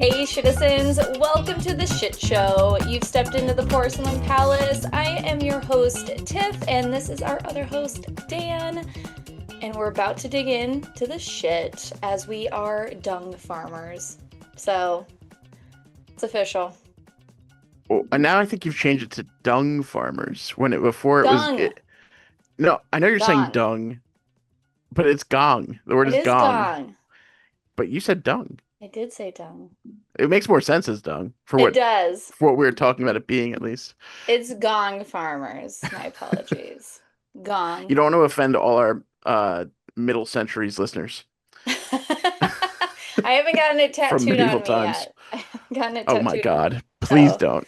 Hey, citizens, welcome to the shit show. You've stepped into the Porcelain Palace. I am your host, Tiff, and this is our other host, Dan. And we're about to dig into the shit as we are dung farmers. So, it's official. Well, and now I think you've changed it to dung farmers when it before it was Dung. no, I know you're saying Gong. dung, but it's gong. The word It is is gong, gong. but you said dung. I did say dung. It makes more sense as dung It does. for what we were talking about it being at least. It's gong farmers. My apologies. You Gong. don't want to offend all our middle centuries listeners I haven't gotten it from tattooed medieval on me times. yet. I haven't gotten it Oh my tattooed on me. God. Please So don't.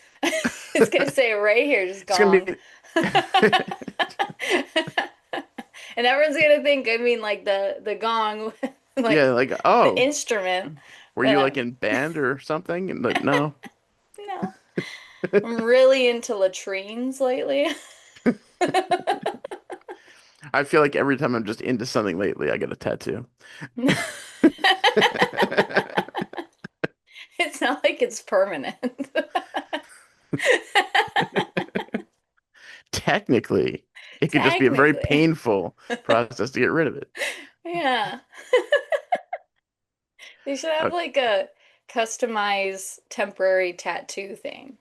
it's gonna say right here, just It's gonna gong. be And everyone's gonna think, I mean, like the gong, yeah, like like the oh, instrument. were But you like in band or something? And like no. no, I'm really into latrines lately. I feel like every time I'm just into something lately, I get a tattoo. It's not like it's permanent. Technically, it could just be a very Technically. painful process to get rid of it. Yeah. They should have Uh, like a customized temporary tattoo thing.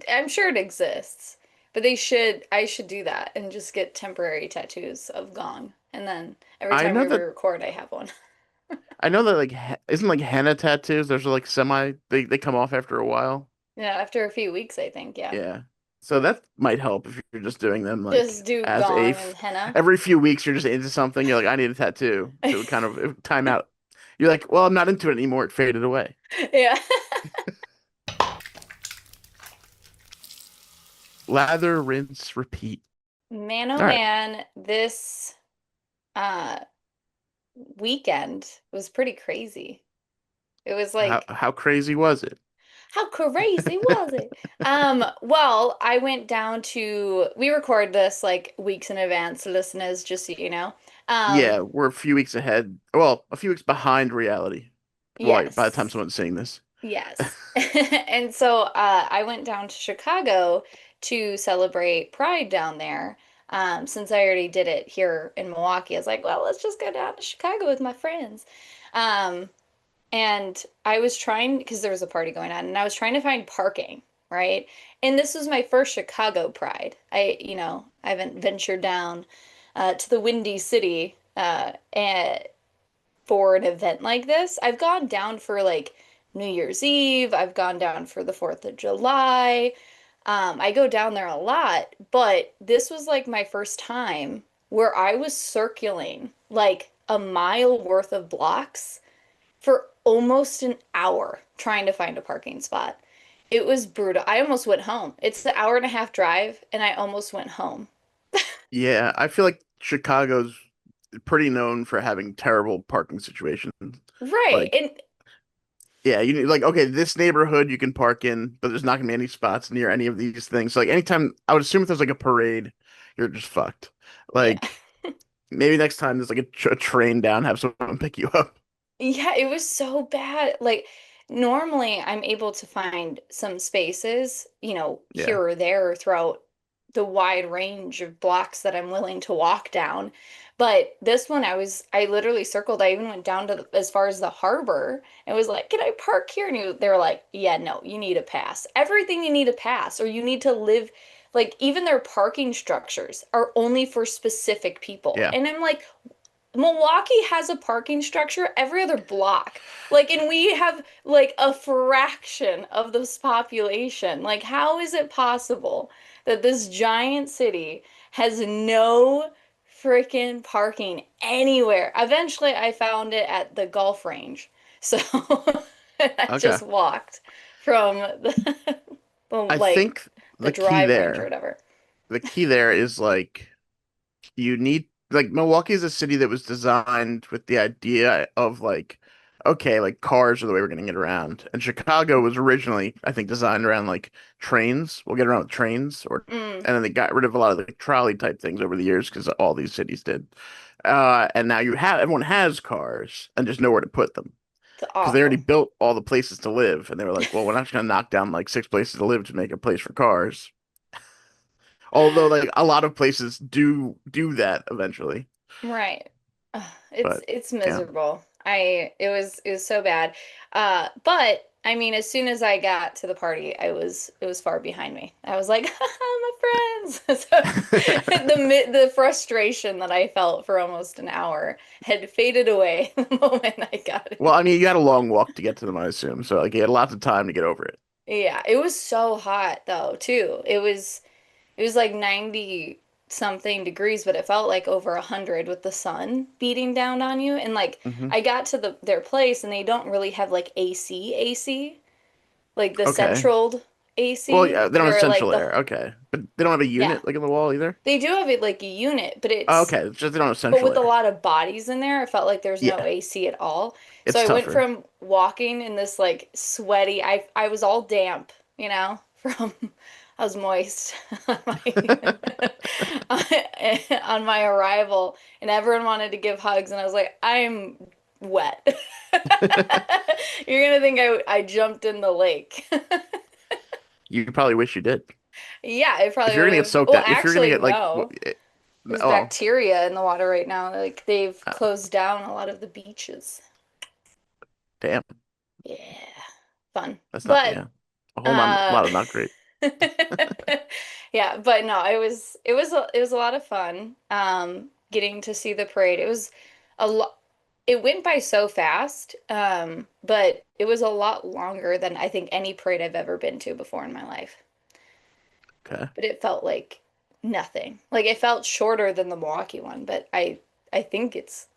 I'm sure it exists, but I should do that and just get temporary tattoos of Gong. And then every I time know we that record, I have one. I know that like isn't like henna tattoos. There's like semi they come off after a while. Yeah, after a few weeks, I think, yeah. Yeah, so that might help if you're just doing them like Just do as a Gong and henna. every few weeks you're just into something. You're like I need a tattoo to kind of time out. You're like, well, I'm not into it anymore. It faded away. Yeah. Lather, rinse, repeat. Man, oh All right. man, this uh weekend was pretty crazy. It was like How crazy was it? how crazy was it? Well, I went down to we record this like weeks in advance, listeners, just so you know. Yeah, we're a few weeks ahead. Well, a few weeks behind reality. Right, by the time Yes. someone's seeing this. Yes. And so I went down to Chicago to celebrate Pride down there. Since I already did it here in Milwaukee, I was like, well, let's just go down to Chicago with my friends. Um, And I was trying, because there was a party going on, and I was trying to find parking, right? And this was my first Chicago Pride. I haven't ventured down to the Windy City for an event like this. I've gone down for like New Year's Eve, I've gone down for the 4th of July. I go down there a lot, but this was like my first time where I was circling like a mile worth of blocks for almost an hour trying to find a parking spot. It was brutal. I almost went home. It's the hour and a half drive, and I almost went home. Yeah, I feel like Chicago's pretty known for having terrible parking situations. Right. Like, yeah, you need like okay, this neighborhood you can park in, but there's not gonna be any spots near any of these things. So like anytime I would assume if there's like a parade, you're just fucked. Yeah. Like maybe next time there's like a train down, have someone pick you up. Yeah, it was so bad. Like, normally I'm able to find some spaces, Yeah. here or there throughout the wide range of blocks that I'm willing to walk down. But this one, I literally circled. I even went down to as far as the harbor and was like, "Can I park here?" And they were like, "Yeah, no, you need a pass. Everything you need a pass, or you need to live." Like, even their parking structures are only for specific people. Yeah. And I'm like, Milwaukee has a parking structure every other block. Like, and we have like a fraction of this population. Like, how is it possible that this giant city has no freaking parking anywhere? Eventually, I found it at the golf range. So I Okay. just walked from I like think the the key drive range or there, whatever. the key there is like you need like Milwaukee is a city that was designed with the idea of like okay, like cars are the way we're gonna get around. And Chicago was originally, I think, designed around like trains. We'll get around with trains or Mm, and then they got rid of a lot of the trolley type things over the years because all these cities did. And now you have everyone has cars and just nowhere to put them. It's because they already awful. built all the places to live, and they were like, well, we're not just gonna knock down like six places to live to make a place for cars. Although like a lot of places do that eventually, Right. Ugh, it's but it's yeah. miserable. It was so bad. But I mean, as soon as I got to the party, it was far behind me. I was like, my friends. So the frustration that I felt for almost an hour had faded away the moment I got Well, in. I mean, you had a long walk to get to them, I assume, so like you had lots of time to get over it. Yeah, it was so hot though, too. It was like 90 something degrees, but it felt like over 100 with the sun beating down on you. And like Hmm. I got to their place and they don't really have like AC, like the Okay. central Well, AC yeah, they don't have where like central air. Okay, but they don't have a yeah. unit like in the wall either. They do have it like a unit, but Oh, it's okay, it's just they don't have but central with a air. lot of bodies in there, it felt like there's no Yeah, AC at all. So it's I went tougher. from walking in this like sweaty, I was all damp, from I was moist on my on my arrival, and everyone wanted to give hugs, and I was like, I'm wet. You're gonna think I jumped in the lake. You probably wish you did. Yeah, it If probably you're would gonna get have. soaked Well, out, if you're gonna actually, get like, no. There's oh, bacteria in the water right now. Like they've uh, closed down a lot of the beaches. damn, Yeah, fun. that's not, But yeah, a whole uh lot of not great. yeah, but no, it was a lot of fun getting to see the parade. It was a lot it went by so fast, but it was a lot longer than I think any parade I've ever been to before in my life. Okay. But it felt like nothing. Like it felt shorter than the Milwaukee one, but I think it's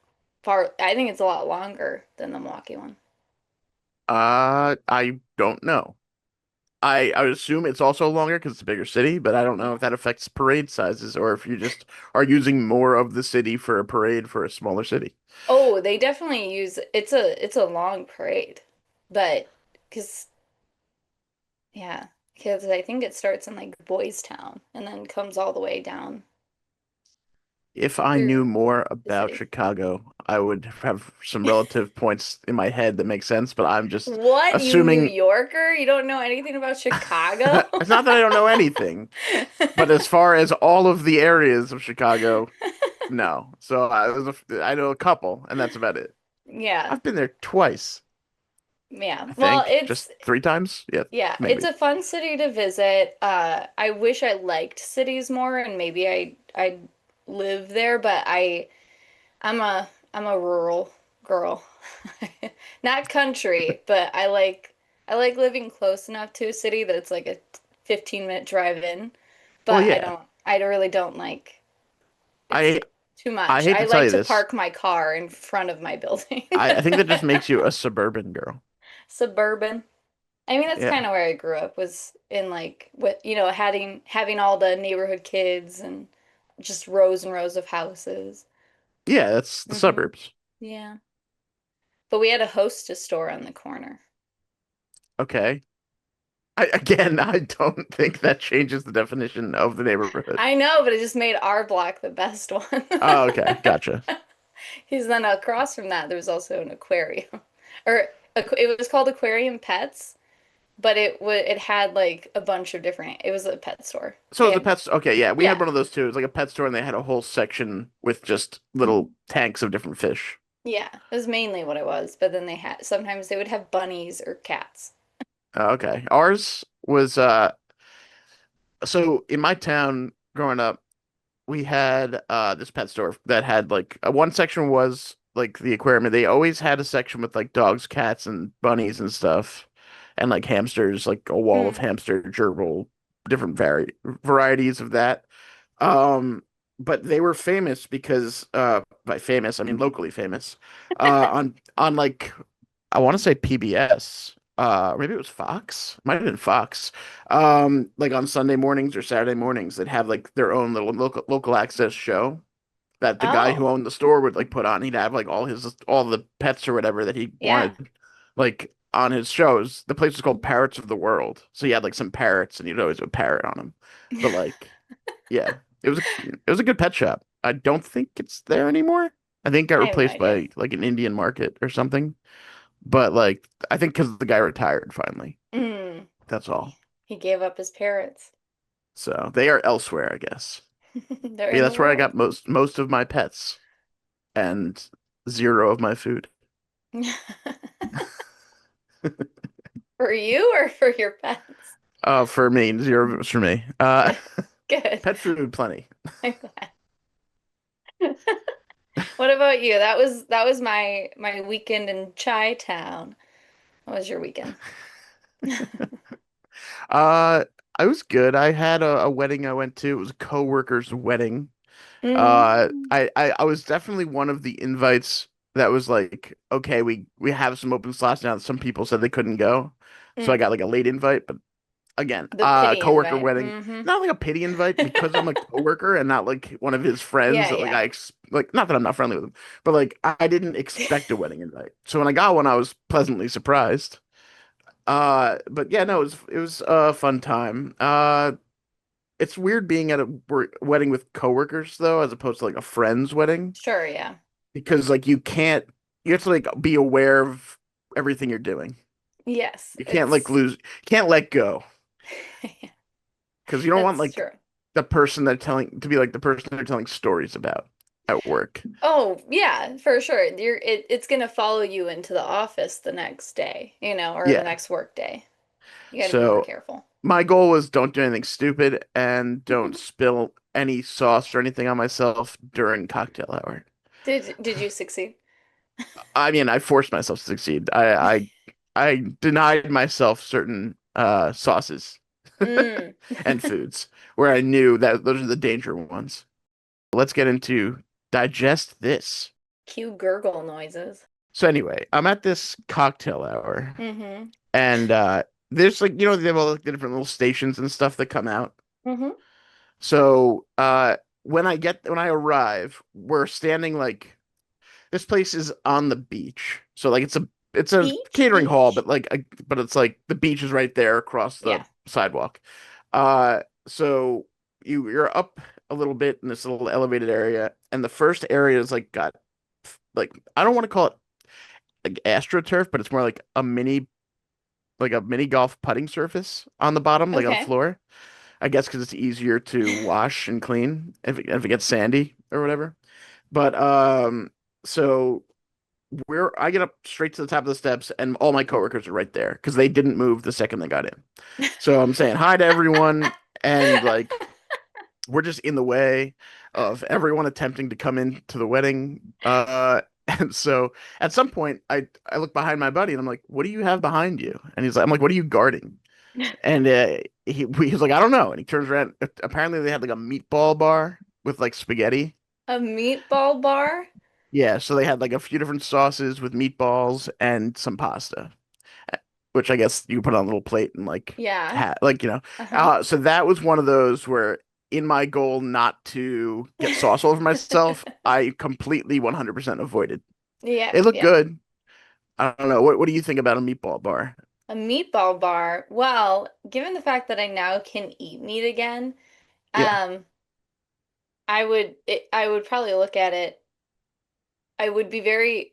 a lot longer than the Milwaukee one. I don't know. I would assume it's also longer because it's a bigger city, but I don't know Yeah. if that affects parade sizes or if you just are using more of the city for a parade for a smaller city. Oh, they definitely use it's a long parade. But because yeah, because I think it starts in like Boys Town and then comes all the way down If I knew through more the about city. Chicago, I would have some relative points in my head that make sense, but I'm just What, you New assuming Yorker? You don't know anything about Chicago? it's not that I don't know anything, but as far as all of the areas of Chicago, no. So I know a couple, and that's about it. Yeah. I've been there twice, Yeah. I Well, think, it's just three times. Yeah, yeah, it's maybe. a fun city to visit. I wish I liked cities more and maybe I'd live there, but I'm a rural girl. Not country, but I like living close enough to a city that it's like a 15-minute drive in. Well, But I yeah. don't I really don't like it's I too I much. hate I to tell like you to this. park my car in front of my building. I think that just makes you a suburban girl. Suburban. I mean, that's Yeah. kind of where I grew up was in like with having all the neighborhood kids and just rows and rows of houses. Yeah, that's the Hmm. suburbs. Yeah. But we had a hostess store on the corner. Okay. I don't think that changes the definition of the neighborhood. I know, but it just made our block the best one. Oh, okay. Gotcha. Because then across from that, there was also an aquarium, or it was called Aquarium Pets, but it had like a bunch of different. It was a pet store. So the pets, okay, yeah, we had Yeah, one of those too. It was like a pet store and they had a whole section with just little tanks of different fish. yeah, it was mainly what it was. But then sometimes they would have bunnies or cats. Okay. Ours was so in my town growing up, we had this pet store that had like one section was like the aquarium. They always had a section with like dogs, cats, and bunnies and stuff, and like hamsters, like a wall of Mm. hamster gerbil, different varieties of that. Um, but they were famous because by famous I mean locally famous on like I want to say PBS. Maybe it was Fox. Might have been Fox. Like on Sunday mornings or Saturday mornings, they'd have like their own little local access show that the guy who Oh, owned the store would like put on. He'd have like all the pets or whatever that he yeah. wanted like on his shows. The place was called Parrots of the World. So he had like some parrots and he'd always have a parrot on him. But like yeah, it was a good pet shop. I don't think it's there anymore. I think it got I have no replaced idea. by like an Indian market or something. But like, I think because the guy retired finally. Mm. That's all. He gave up his parrots. So they are elsewhere, I guess. They're But yeah, in the that's where I world. got most of my pets and zero of my food. For you or for your pets? For me, zero was for me. Good. Good. Pet food, plenty. I'm glad. What about you? That was my weekend in Chi Town. What was your weekend? Uh, I was good. I had a wedding I went to. It was a coworker's wedding. Mm, I was definitely one of the invites that was like, okay, we have some open slots now. Some people said they couldn't go, so I mm. got like a late invite. But again, The pity coworker invite. wedding, Hmm. not like a pity invite because I'm a coworker and not like one of his friends Yeah, that like yeah. I ex like not that I'm not friendly with him, but like I didn't expect a wedding invite. So when I got one, I was pleasantly surprised. But yeah, no, it was a fun time. It's weird being at a wedding with coworkers though, as opposed to like a friend's wedding, Sure, yeah. because like you have to like be aware of everything you're doing. Yes, You can't like it's lose, you can't let go because you don't want that's like true. the person they're telling to be like the person they're telling stories about at work. Oh, yeah, for sure. It's gonna follow you into the office the next day, or the Yeah. next work day. You got to be more So careful. my goal was don't do anything stupid and don't spill any sauce or anything on myself during cocktail hour. Did you succeed? I mean, I forced myself to succeed. I denied myself certain sauces Mm. and foods where I knew that those are the danger ones. Let's get into digest this. Cue gurgle noises. So anyway, I'm at this cocktail hour Mm-hmm. and there's like they have all like, the different little stations and stuff that come out. Mm-hmm. So when I arrive, we're standing like this place is on the beach. So like it's a Beach, catering hall, beach. but but it's like the beach is right there across the Yeah. sidewalk. So you're up a little bit in this little elevated area, and the first area is like got like I don't want to call it like astroturf, but it's more like a mini golf putting surface on the bottom, like on the Okay. floor. I guess because it's easier to wash and clean if it gets sandy or whatever. But so I get up straight to the top of the steps, and all my coworkers are right there because they didn't move the second they got in. So I'm saying hi to everyone, and like we're just in the way of everyone attempting to come into the wedding. And so at some point, I look behind my buddy, and I'm like, "What do you have behind you?" And I'm like, "What are you guarding?" And he was like, "I don't know." And he turns around. Apparently, they had like a meatball bar with like spaghetti. A meatball bar? Yeah, so they had like a few different sauces with meatballs and some pasta, which I guess you put on a little plate and like Yeah. ha like Uh-huh. So that was one of those where in my goal not to get sauce all over myself, I completely 100% avoided. It Yep, looked yep. good. I don't know. What do you think about a meatball bar? A meatball bar. Well, given the fact that I now can eat meat again, Yeah. um, I would probably look at it. I would be very,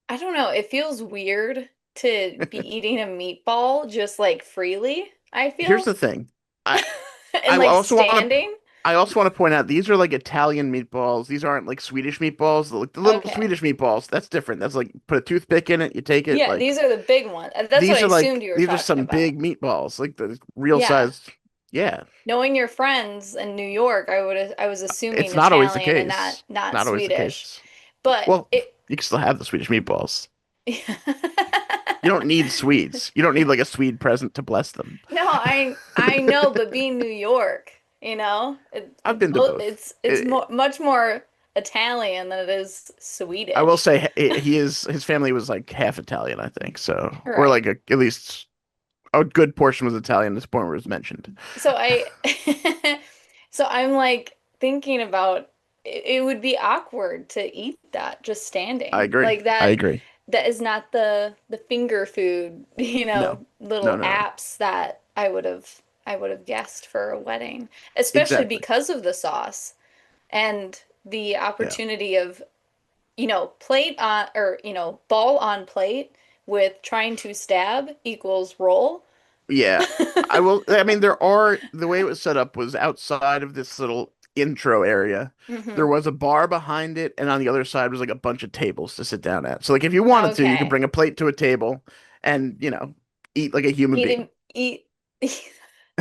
I don't know, it feels weird to be eating a meatball just like freely, I Here's feel. the thing. I And I like also want to standing. I also want to point out these are like Italian meatballs. These aren't like Swedish meatballs. The little Okay. Swedish meatballs, that's different. That's like put a toothpick in it, you take it. Yeah, Like these are the big ones. That's what I assumed you were these are talking some about. big meatballs, like the real Yeah. sized. Yeah, Knowing your friends in New York, I was assuming it's not always the Italian and not case. not Not always the Swedish. case. But Well, it you can still have the Swedish meatballs. You don't need Swedes. You don't need like a Swede present to bless them. No, I know, but being New York, I've been to both. it's mo much more Italian than it is I will Swedish. say his family was like half Italian, I think. So, or Right. like at least a good portion was Italian at this point where it was mentioned. So I so I'm like thinking about it would be awkward to eat that just I standing. agree. Like I that agree. that is not the finger food, No, no, little no, no. apps that I would have guessed for a wedding, especially Exactly. because of the sauce and the Yeah. opportunity of, plate on or, ball on plate, with trying to stab equals roll. Yeah. I mean, the way it was set up was outside of this little intro area. There Hmm. was a bar behind it, and on the other side was like a bunch of tables to sit down at. So, like, if you wanted to, you could Okay. bring a plate to a table and, eat like a human being. Eat.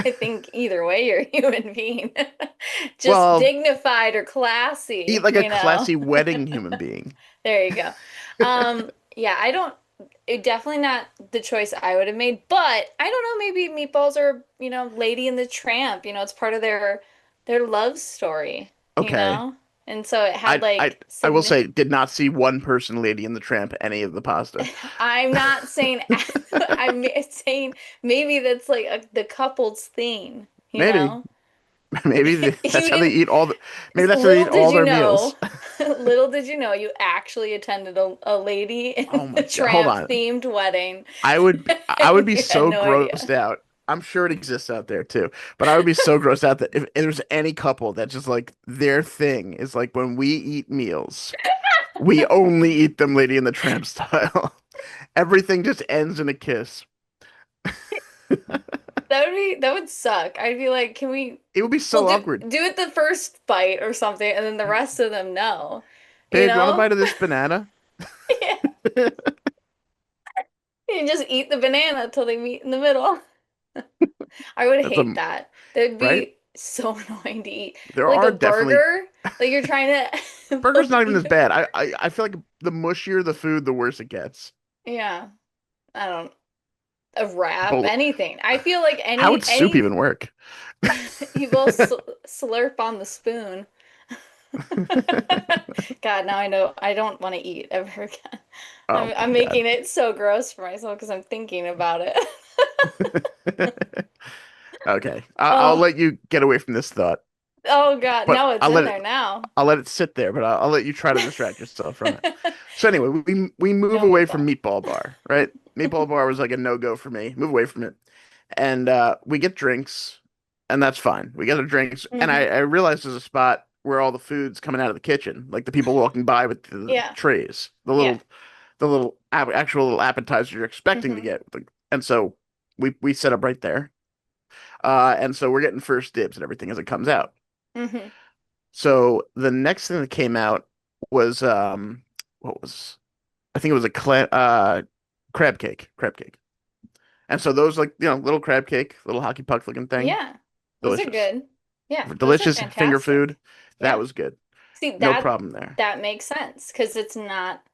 I think either way you're a human being. Just Well, dignified or eat classy, like a you know? classy wedding human being. There you go. Yeah, I don't, definitely not the choice I would have made, but I don't know, maybe meatballs are, Lady and the Tramp, it's part of their love story, Okay. And so it had I I like I will significant. say, did not see one person Lady in the Tramp any of the pasta. I'm not saying I'm saying maybe that's like the couple's thing, Maybe. You That's how they didn't, eat maybe that's how they eat little did all you their meals. know, little did you know you actually attended a Lady Oh in the my God. Hold Tramp on. themed wedding. I would be You had so no grossed idea. out. I'm sure it exists out there too, but I would be so grossed out that if there's any couple that just like their thing is like when we eat meals, we only eat them Lady in the Tramp style. Everything just ends in a kiss. That would suck. I'd be like, can we It would be well so do awkward. do it the first bite or something and then the rest of them no. You Babe, you want a know? bite of this banana? Yeah. You just eat the banana till they meet in the middle. I would That's a hate that. That'd right? be so annoying to eat. There Like a are definitely burger, like you're trying to burger's like not even as eat. bad. I feel like the mushier the food, the worse it gets. Yeah. I don't a wrap, But anything. I feel like how would soup any even work? you both slurp on the spoon. God, now I know I don't want to eat ever again. Oh I'm my God. making it so gross for myself because I'm thinking about it. Okay. I'll Oh, let you get away from this thought, oh God, but no, it's in there now. I'll let it sit there, but I'll let you try to distract yourself from it. So anyway, we move No away from meatball. Meatball Bar, right? Meatball Bar was like a no-go for me. Move away from it. And we get drinks, and that's fine. We get our drinks, and Hmm. I realized there's a spot where all the food's coming out of the kitchen, like the people walking by with the Yeah, trays, yeah. actual little appetizers you're expecting to Hmm. get. And so we set up right there. And so we're getting first dibs and everything as it comes out. Hmm. So the next thing that came out was what was I think it was a crab cake, crab cake. And so those like little crab cake, little hockey puck looking thing, Yeah, those are delicious, good. Yeah, those are delicious finger food. fantastic. That Yeah. was good, See, no that problem there. that makes sense because it's not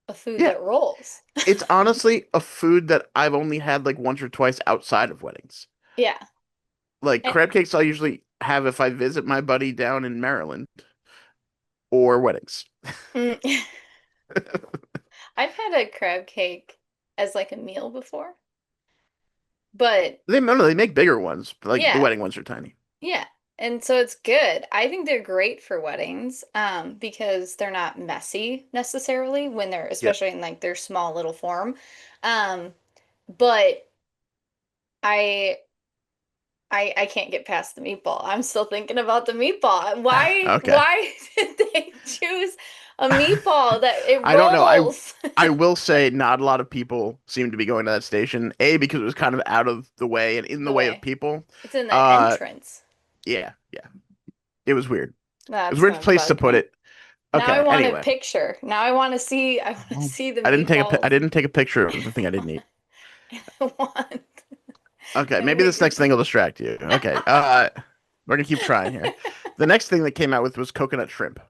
a food Yeah, that rolls. it's honestly a food that I've only had like once or twice outside of weddings. Yeah. Like And, crab cakes, I'll usually have if I visit my buddy down in Maryland or weddings. mm, I've had a crab cake as like a meal before, but They make bigger ones, but like the yeah, wedding ones are tiny. yeah. And so it's good. I think they're great for weddings, because they're not messy necessarily when they're, Yeah. especially in like their small little form. Um, but I I can't get past the meatball. I'm still thinking about the meatball. Why Okay. why did they choose a meatball that it I don't know. rolls? I will say not a lot of people seem to be going to that station. A, because it was kind of out of the way and in the The way of way. people. It's in the Uh entrance. yeah, yeah. It was weird. It was a That's weird gonna place to bug put me. it. Now I Okay, want a anyway. picture. Now I want to Well, see the meatballs. I didn't take a picture of the thing I didn't eat. I want Okay, and maybe make this me next thing will distract you. Okay. We're gonna keep trying here. The next thing that came out with was coconut shrimp.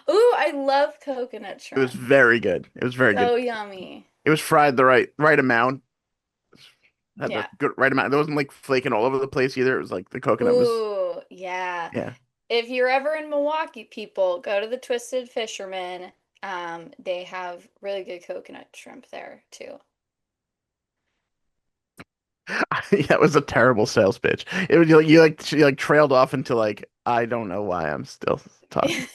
Ooh, I love coconut It was shrimp. very good. It was very good. So yummy. It was fried the right amount. Had the Yeah. good right amount. It wasn't like flaking all over the place either. It was like the coconut was Ooh, yeah. yeah. If you're ever in Milwaukee, people, go to the Twisted Fisherman. They have really good coconut shrimp there too. That was a terrible sales pitch. It was like she like trailed off into like I don't know why I'm still talking.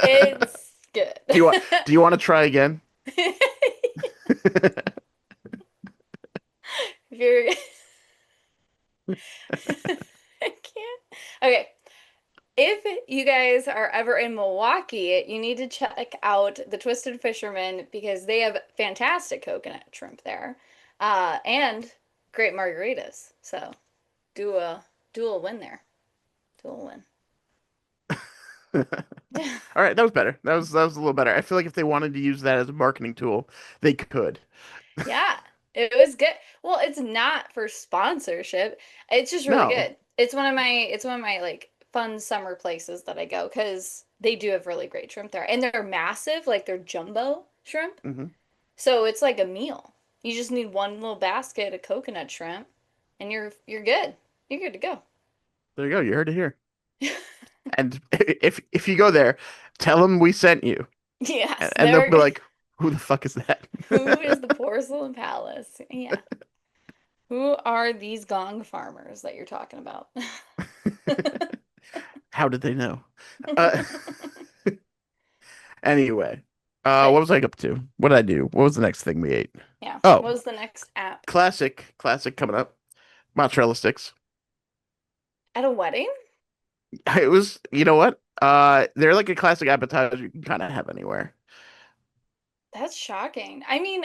It's good. Do you want to try again? If you're I can't. Okay. If you guys are ever in Milwaukee, you need to check out the Twisted Fisherman because they have fantastic coconut shrimp there, and great margaritas. So do a dual win there. Dual win. All right, that was better. That was a little better. I feel like if they wanted to use that as a marketing tool, they could. Yeah, it was good. Well, it's not for sponsorship. It's just really No. good. It's one of my like fun summer places that I go because they do have really great shrimp there. And they're massive, like they're jumbo shrimp. Hmm. So it's like a meal. You just need one little basket of coconut shrimp and you're good. You're good to go. There you go. You heard it here. And if you go there, tell them we sent you, Yes, and they'll be there. like, "Who the fuck is that?" Who is the Porcelain Palace? Yeah. Who are these gong farmers that you're talking about? How did they know? Uh, anyway, what But was I up to? What did I do? What was the next thing we ate? yeah, Oh, what was the next app? classic coming up. Mozzarella sticks. At a wedding? It was, you know what? They're like a classic appetizer you can kind of have anywhere. That's shocking. I mean,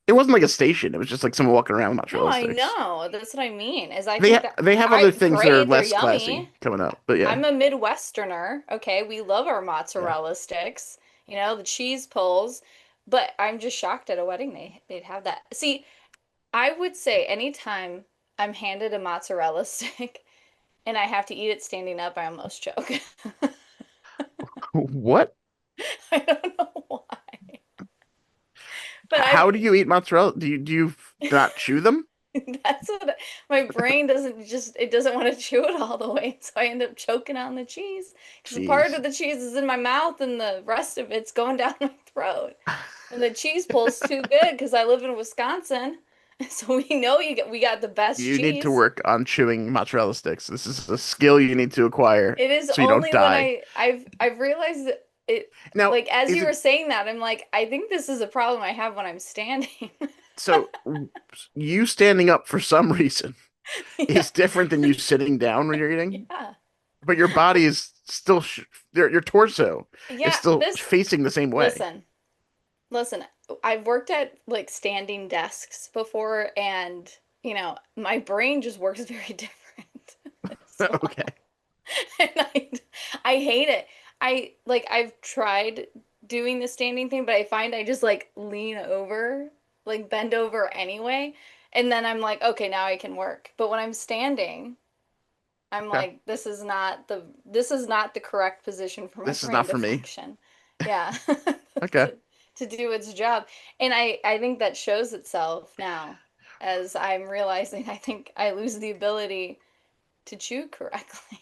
It wasn't like a station. It was just like someone walking around with no, mozzarella I sticks. know. That's what I mean. Is I think that They have I other things that are great, they're less classy yummy. coming up, but yeah, I'm a Midwesterner. Okay, we love our yeah. mozzarella sticks, you know, the cheese pulls, but I'm just shocked at a wedding they'd have that. See, I would say anytime I'm handed a mozzarella stick and I have to eat it standing up, I almost choke. What? I don't know why. But How I've do you eat mozzarella? Do you not chew them? That's what my brain doesn't just it doesn't want to chew it all the way, so I end up choking on the cheese because part Jeez. of the cheese is in my mouth and the rest of it's going down my throat. And the cheese pulls too good because I live in Wisconsin, so we know we got the best You need to cheese. work on chewing mozzarella sticks. This is a skill you need to acquire It is so you don't only when die. I've realized that it Now, like as is you were it saying that I'm like I think this is a problem I have when I'm standing. so you standing up for some reason Yeah. is different than you sitting down when you're eating, Yeah. but your body is still your torso is Yeah, still this facing the same way. listen. Listen, I've worked at like standing desks before, and my brain just works very different as Okay. well. And I hate it. I've tried doing the standing thing, but I find I just like lean over, like bend over anyway, and then I'm like, okay, now I can work. But when I'm standing, I'm Okay. like, this is not the correct position for my This is brain not to for me. function. Yeah. Okay. To do its job. And I think that shows itself now as I'm realizing I think I lose the ability to chew correctly.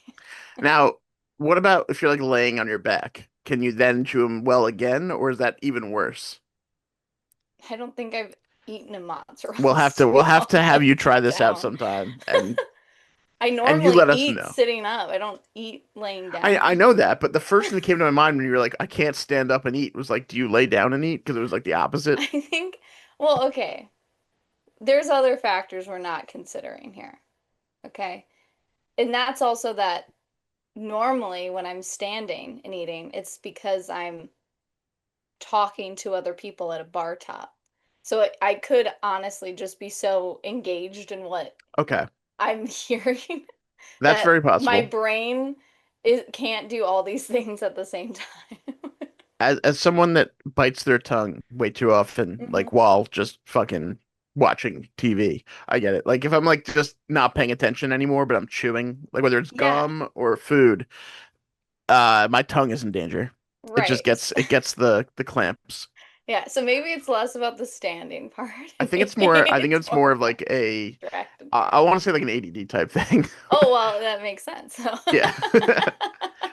Now, what about if you're like laying on your back? Can you then chew them well again, or is that even worse? I don't think I've eaten a We'll mozzarella have to we'll stick have while to have you try laying this out down. sometime I and you normally let us eat know. sitting up. I don't eat laying I down. know that, but the first thing that came to my mind when you were like, I can't stand up and eat was like, do you lay down and eat? Because it was like the opposite. I think, well, okay. There's other factors we're not considering here. Okay. And that's also that normally when I'm standing and eating, it's because I'm talking to other people at a bar top. So I could honestly just be so engaged in what Okay, I'm hearing that's that very my possible. brain can't do all these things at the same time. As someone that bites their tongue way too often, Hmm. like while just fucking watching TV, I get it. Like if I'm like just not paying attention anymore, but I'm chewing, like whether it's Yeah, gum or food, my tongue is in danger. It just right. gets the clamps. Yeah, so maybe it's less about the standing part. I think Maybe it's more. I think it's it's more more of about like a. the distracted I part. want to say like an ADD type thing. Oh, well, that makes sense. Yeah.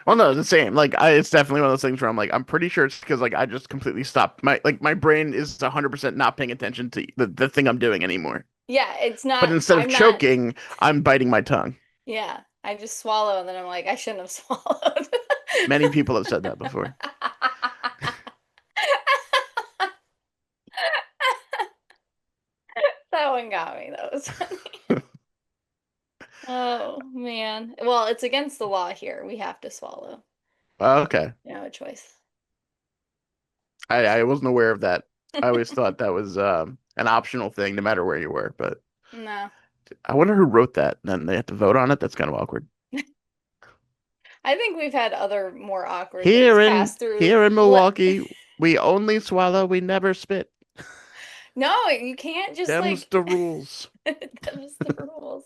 Well, no, the same. Like, it's definitely one of those things where I'm like, I'm pretty sure it's because like I just completely stopped. My brain is 100% not paying attention to the thing I'm doing anymore. Yeah, it's But not, instead of I'm not, choking, I'm biting my tongue. yeah, I just swallow and then I'm like, I shouldn't have swallowed. Many people have said that before. That one got me. That was funny. Oh man. Well, it's against the law here. We have to swallow. Okay. No choice. I wasn't aware of that. I always thought that was an optional thing no matter where you were, but No. I wonder who wrote that. Then they have to vote on it. That's kind of awkward. I think we've had other more awkward things Here in pass through. here in Milwaukee, we only swallow, we never spit. No, you can't just Them's like the rules. them's the rules.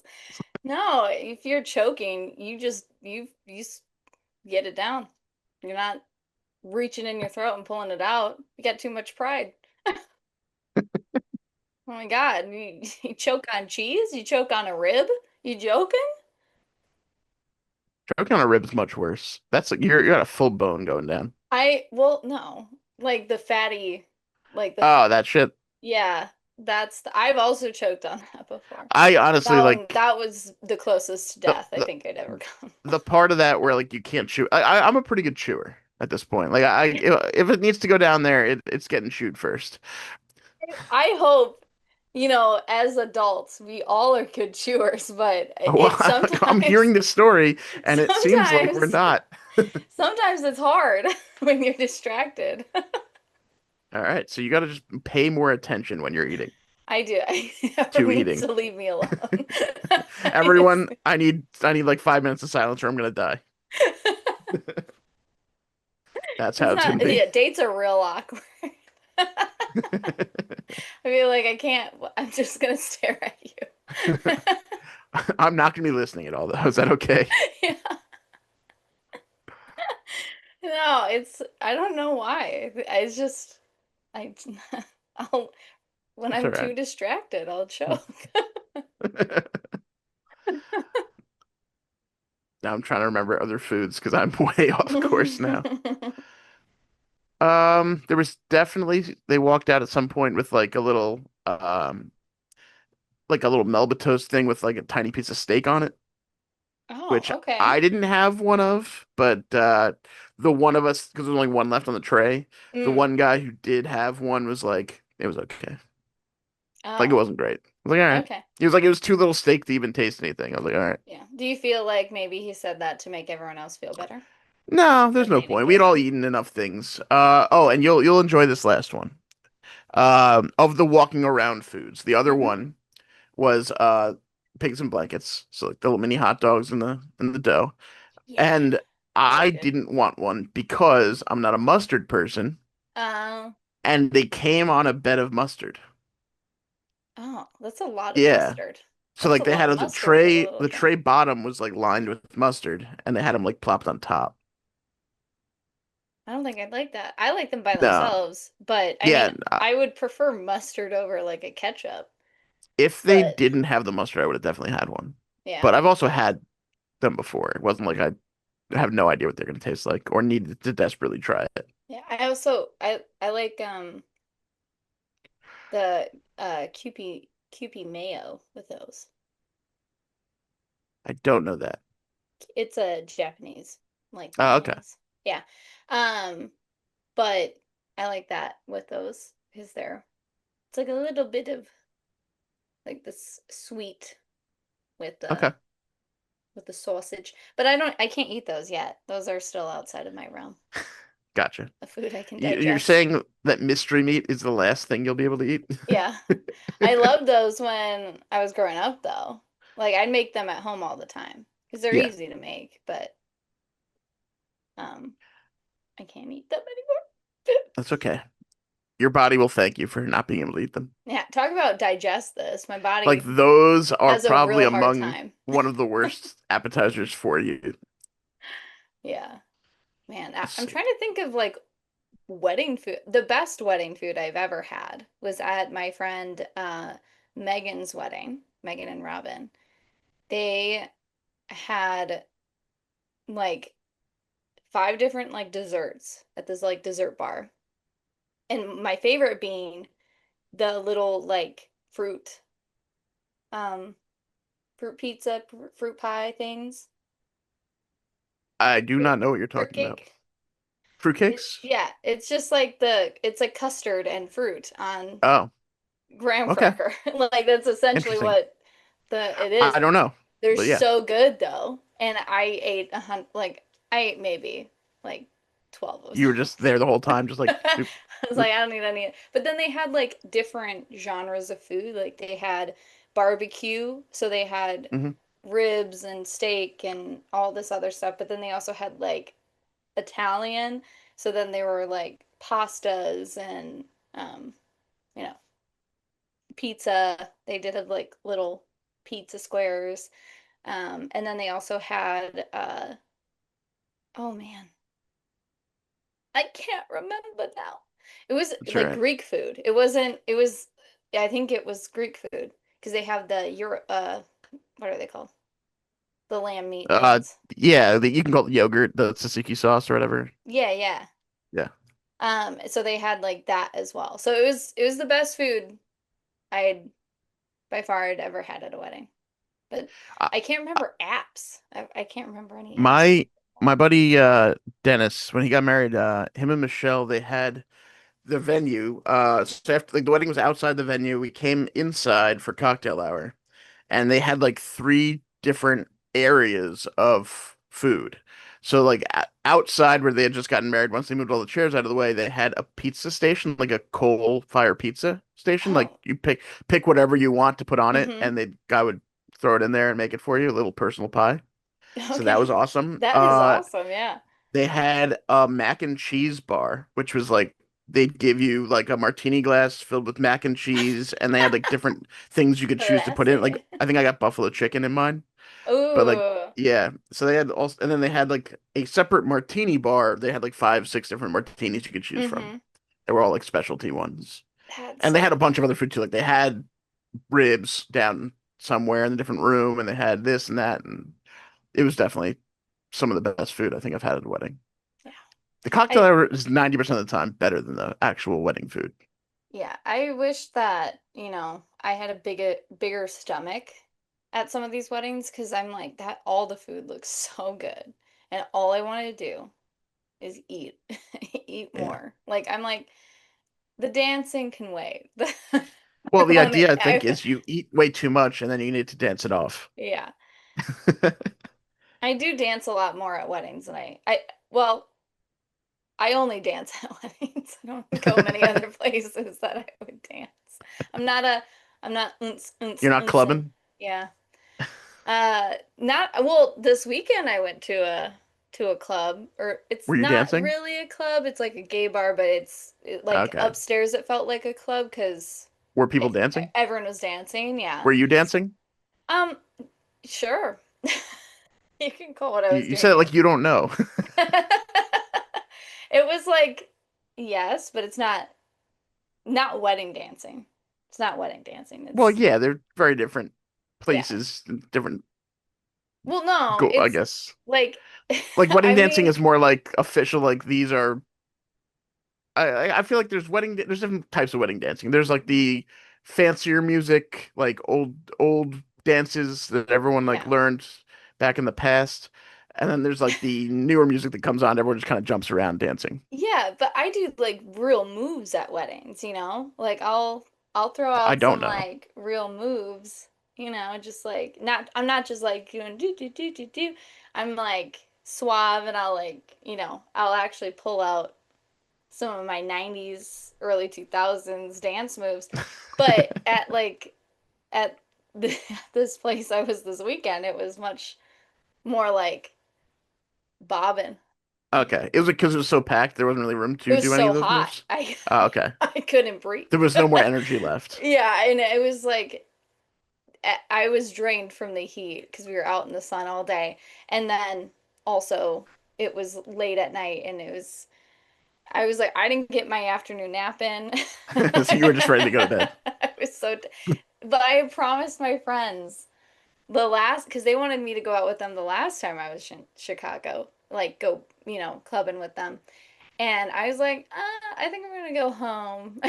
No, if you're choking, you get it down. You're not reaching in your throat and pulling it out. You got too much pride. Oh my God, you choke on cheese? You choke on a rib? You joking? Choking on a rib's much worse. That's like you got a full bone going down. Well, no. Like the fatty, like the, Oh, that shit. yeah, I've also choked on that before. I honestly like That was the closest to the death I the, think I'd ever come. the part of that where like you can't chew. I'm a pretty good chewer at this point. Like if it needs to go down there, it's getting chewed first. I hope, as adults, we all are good chewers, but Well, it's I'm hearing sometimes, this story and it seems like we're sometimes, not. sometimes it's hard when you're distracted. All right, so you got to just pay more attention when you're eating I do. to Everyone needs eating. to leave me alone. Everyone, I need like 5 minutes of silence or I'm gonna die. That's how It's it's gonna not, be. yeah, dates are real awkward. I feel like I can't, I'm just gonna stare at you. I'm not gonna be listening at all though. Is that okay? Yeah. No, I don't know why. It's just, I, I'll, when It's I'm all too right. distracted, I'll choke. Now I'm trying to remember other foods because I'm way off course now. There was definitely they walked out at some point with like a little Melba toast thing with like a tiny piece of steak on it, Oh, which okay. I didn't have one of, but the one of us because there was only one left on the tray, the Mm. one guy who did have one was like it was okay. Like it Oh, wasn't great. I was like, all right. okay. He was like, it was too little steak to even taste anything. I was like, all right. Yeah. Do you feel like maybe he said that to make everyone else feel better? No, Or there's no made it point. We good? had all eaten enough things. Oh, and you'll enjoy this last one. Of the walking around foods. The other Hmm. one was pigs and blankets. So like the little mini hot dogs in the dough. Yeah, And those are I good. didn't want one because I'm not a mustard person. Um, And they came on a bed of mustard. oh, that's a lot of Yeah. mustard. So That's a like they lot had of the mustard for the tray, little the thing. tray bottom was like lined with mustard, and they had them like plopped on top. I don't think I'd like that. I like them by No, themselves, but I mean, yeah. I would prefer mustard over like a ketchup. If they But didn't have the mustard, I would have definitely had one. yeah. But I've also had them before. It wasn't like I have no idea what they're gonna taste like or needed to desperately try it. Yeah, I like the Kewpie mayo with those. I don't know that. It's a Japanese like Oh, okay. mayonnaise. Yeah. Um, but I like that with those because it's like a little bit of like this sweet with Okay. the sausage. But I can't eat those yet. Those are still outside of my realm Gotcha. of food I can You're digest. saying that mystery meat is the last thing you'll be able to eat? Yeah. I loved those when I was growing up though. Like I'd make them at home all the time because they're Yeah, easy to make, but um I can't eat them anymore. that's okay. Your body will thank you for not being able to eat them. Yeah, talk about digest this. My Like body those are has a probably real hard among time. one of the worst appetizers for you. Yeah. Man, I'm S- trying to think of like wedding food. The best wedding food I've ever had was at my friend Megan's wedding, Megan and Robin. They had like five different like desserts at this like dessert bar. And my favorite being the little like um fruit pizza, fruit pie things. I do Fruit not know what you're fruit talking about. cake. Fruitcakes? Yeah, it's just like it's like custard and fruit on Oh, graham okay. cracker. Like that's essentially Interesting. what it is. I don't know. They're But yeah, so good though. And I ate I ate maybe like 12 of you were just there the whole those. time, just like I boop, was boop. like, I don't need any. But then they had like different genres of food. Like they had barbecue, so they had Hmm. ribs and steak and all this other stuff. But then they also had like Italian, so then they were like pastas and um, you know, pizza. They did have like little pizza squares. And then they also had oh man, I can't remember now. It was That's like right. Greek food. It wasn't, it was, I think it was Greek food because they have the Euro, what are they called? The lamb meat Uh, things. yeah, you can call it yogurt, the tzatziki sauce or whatever. Yeah, yeah. Yeah. So they had like that as well. So it was the best food I'd by far had ever had at a wedding. But I, I can't I- remember apps. I can't remember any apps. my buddy Dennis, when he got married, him and Michelle, they had the venue. So after like the wedding was outside the venue, we came inside for cocktail hour, and they had like three different areas of food. So like outside where they had just gotten married, once they moved all the chairs out of the way, they had a pizza station, like a coal fire pizza station. Like Oh, you pick whatever you want to put on it, mm-hmm. and the guy would throw it in there and make it for you, a little personal pie. So that Okay. was awesome. That is awesome. Yeah. They had a mac and cheese bar, which was like they'd give you like a martini glass filled with mac and cheese, and they had like different things you could choose to put in. Like Classy. I think I got buffalo chicken in mine, but like Ooh. yeah. So they had also, and then they had like a separate martini bar. They had like five, six different martinis you could choose from. Mm-hmm. They were all like specialty ones, That's and they had so a bunch of other food too. Like they had ribs down somewhere in a different room, and they had this and that, and it was definitely some of the best food I think I've had at a wedding. yeah. The cocktail I hour is 90% of the time better than the actual wedding food. yeah, I wish that, I had a bigger stomach at some of these weddings because I'm like that all the food looks so good. And all I want to do is eat. Eat Yeah. more. Like I'm like the dancing can wait. I Well, the want idea it. I think is you eat way too much and then you need to dance it off. Yeah. I do dance a lot more at weddings than well, I only dance at weddings. I don't go many other places that I would dance. I'm not a, I'm not You're not unsing. clubbing? Yeah. Not, well, this weekend I went to a club, or it's Were you not dancing? really a club. It's like a gay bar, but like Okay. upstairs it felt like a club because Were people dancing? everyone was dancing. Yeah. Were you dancing? Um, sure. You can call what I was You said doing it like you don't know. It was like, yes, but it's not wedding dancing. It's not wedding dancing. Well, It's yeah, they're very different yeah. places, different Well, no, go, I it's guess. like Like wedding I dancing mean, is more like official, like these are I feel like there's different types of wedding dancing. There's like the fancier music, like old dances that everyone like yeah. learned back in the past, and then there's like the newer music that comes on. Everyone just kind of jumps around dancing. Yeah, but I do like real moves at weddings, you know? Like I'll throw I out don't some know. like real moves, just like not I'm not just like doing do do do do do. I'm like suave and I'll like, I'll actually pull out some of my 90s, early 2000s dance moves. But at this place I was this weekend, it was much more like bobbing. Okay, it was because it was so packed, there wasn't really room It to was do any of so those hot. moves. I Oh, okay, I couldn't breathe. there was no more energy left. Yeah, and it was like I was drained from the heat because we were out in the sun all day. And then also it was late at night and I was like I didn't get my afternoon nap in. So you were just ready to go to bed. I was but I promised my friends because they wanted me to go out with them the last time I was in Chicago, like go, clubbing with them. And I was like, I think I'm gonna go home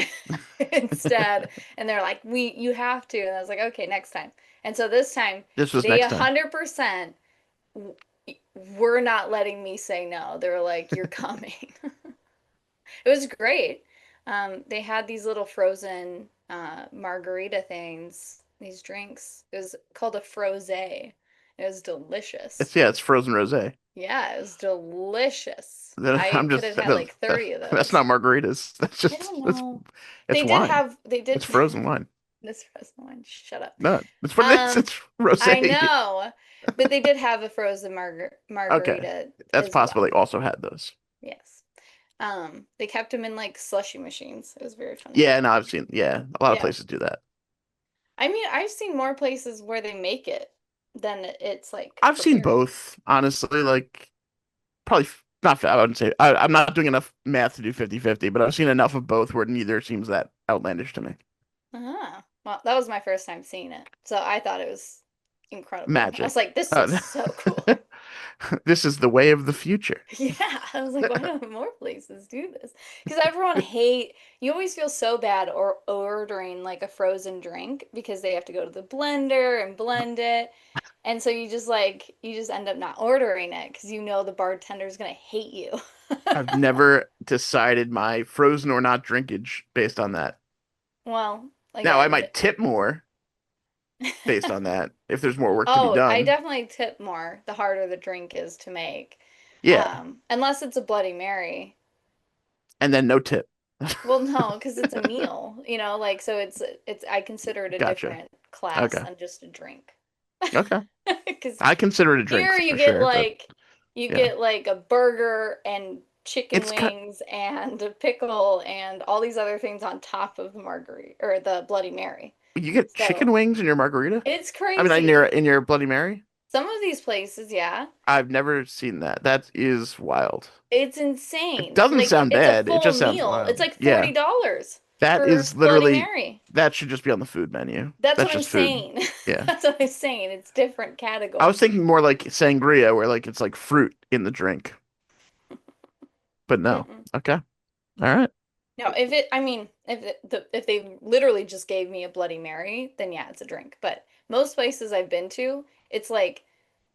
instead. And they're like, you have to. And I was like, okay, next time. And so this time, This was they next time. 100% were not letting me say no. They were like, you're coming. It was great. They had these little frozen margarita things, these drinks. It was called a frosé. It was delicious. It's frozen rosé. Yeah, it was delicious. Then I I'm could just have had like 30 of that's those. not margaritas. That's I don't just know. it's wine. They It's did frozen wine. this frozen one. Shut up. No, that's what it is. Um, It's I rosé. know, but they did have a frozen Okay, margarita that's as possible. They well. also had those. Yes. They kept them in like slushy machines. It was very funny. Yeah, no, I've seen. Yeah, a lot of Yeah. places do that. I mean, I've seen more places where they make it than it's like I've seen prepared. both, honestly. Like probably not. I wouldn't say I'm not doing enough math to do 50-50, but I've seen enough of both where neither seems that outlandish to me. Uh-huh. Well, that was my first time seeing it. So I thought it was incredible. I was Magic. like, this is Uh, so cool. this is the way of the future. Yeah, I was like, why don't more places do this? Because you always feel so bad or ordering like a frozen drink because they have to go to the blender and blend it. And so you just end up not ordering it because you know the bartender's gonna hate you. I've never decided my frozen or not drinkage based on that. Well, Now, I again, might tip more based on that if there's more work to be oh, I done. definitely tip more the harder the drink is to make. Yeah, Unless it's a Bloody Mary. and then no tip. Well, no, because it's a meal, like so it's I consider it a Gotcha. different class Okay. than just a drink. Okay. Because I consider it a drink here for sure, but you yeah. get like a burger and chicken It's wings and a pickle and all these other things on top of the margarita or the Bloody Mary. you get chicken So wings in your margarita? it's I mean, in your crazy. Bloody Mary? Some of these places, yeah, I've never seen that. That is wild. it's It insane. doesn't Like sound it's a bad. It full just sounds meal. It's wild. like Yeah. $40 That for is Bloody literally Mary. that should just be on the food menu. That's what That's I'm just food. saying. Yeah. That's what I'm saying. It's different I was categories. thinking more like sangria where like it's like fruit in the drink. But no. Mm-mm. Okay. All right. No, I mean, if they literally just gave me a Bloody Mary, then yeah, it's a drink. But most places I've been to, it's like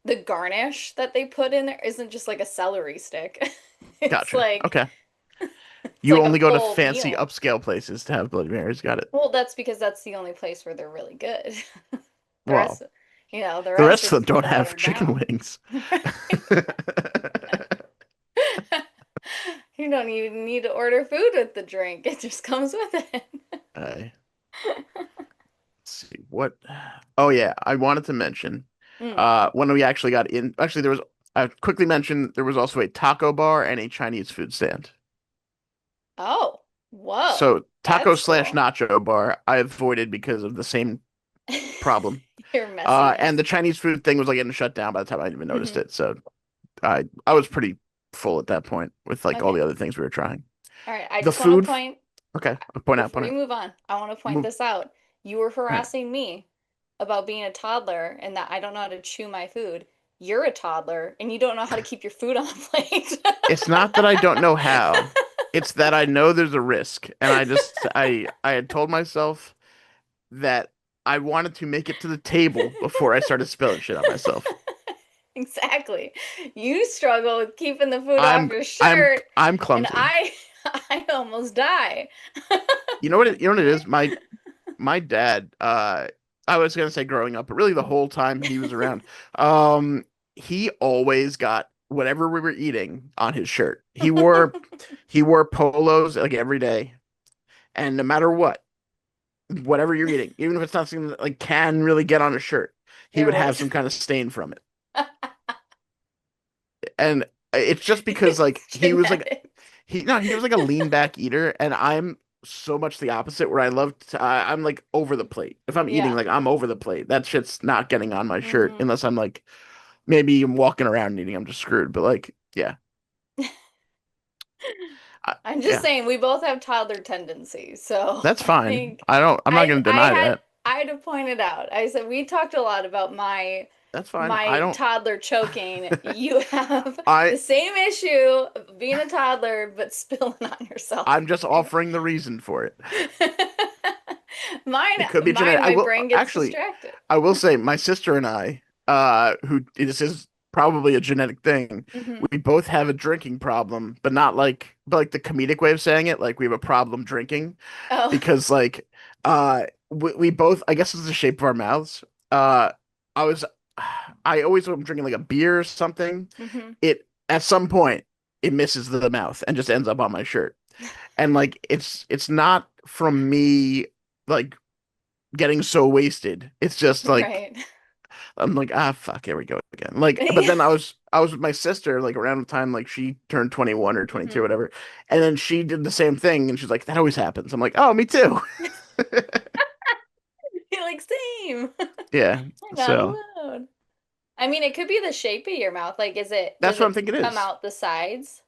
the garnish that they put in there isn't just like a celery stick. It's Gotcha. like Okay. it's You like a only go to full fancy meal. upscale places to have Bloody Marys. Got it. Well, that's because that's the only place where they're really good. The Well, rest, the the rest rest of them is don't have watered chicken down. wings. You don't even need to order food with the drink. It just comes with it. Let's see what. Oh yeah, I wanted to mention Mm. when we actually got in. Actually, there was. I quickly mentioned there was also a taco bar and a Chinese food stand. Oh, whoa. So taco That's slash cool. nacho bar I avoided because of the same problem. Your And messiness. the Chinese food thing was like getting shut down by the time I even noticed Hmm. it. So I was pretty full at that point with like all Okay. the other things we were trying. All right. I The just want to food, point, okay, point out, before point we out. move on, I want to point Move. this out. You were All right. harassing me about being a toddler and that I don't know how to chew my food. You're a toddler and you don't know how to keep your food on a plate. It's not that I don't know how. It's that I know there's a risk, and I had told myself that I wanted to make it to the table before I started spilling shit on myself. Exactly. You struggle with keeping the food off I'm your shirt, I'm and clumsy. I almost die. You know what it is? My dad, I was gonna say growing up, but really the whole time he was around, he always got whatever we were eating on his shirt. He wore polos like every day, and no matter what, whatever you're eating, even if it's not something that like can really get on a shirt, he There would have was. some kind of stain from it. And it's just because It's like genetic. he was like a lean back eater, and I'm so much the opposite where I'm like over the plate. If I'm eating, Yeah. like I'm over the plate. That shit's not getting on my shirt Hmm. unless I'm like maybe I'm walking around and eating. I'm just screwed. But like, yeah, I, I'm just yeah, saying we both have toddler tendencies, so that's I fine. think I'm not gonna deny that. I had to point it out. I said we talked a lot about That's fine. I my don't. toddler choking. You have I the same issue of being a toddler but spilling on yourself. I'm just offering the reason for it. Mine, It could be genetic. my brain gets Actually, distracted. I will say my sister and I, who this is probably a genetic thing, Hmm. we both have a drinking problem, but not like, but like the comedic way of saying it, like we have a problem drinking Oh, because like, we both, I guess it's the shape of our mouths. I was I always when I'm drinking like a beer or something, Hmm. it at some point it misses the mouth and just ends up on my shirt. And like it's not from me like getting so wasted. It's just like Right. I'm like, ah, fuck, here we go again. Like, but Yeah. then I was with my sister like around the time like she turned 21 or 22 or Hmm. whatever, and then she did the same thing, and she's like, that always happens. I'm like, oh, me too. You're like, same. Yeah. You're not So alone. I mean, it could be the shape of your mouth. Like, does that's what I'm it thinking it come is. out the sides?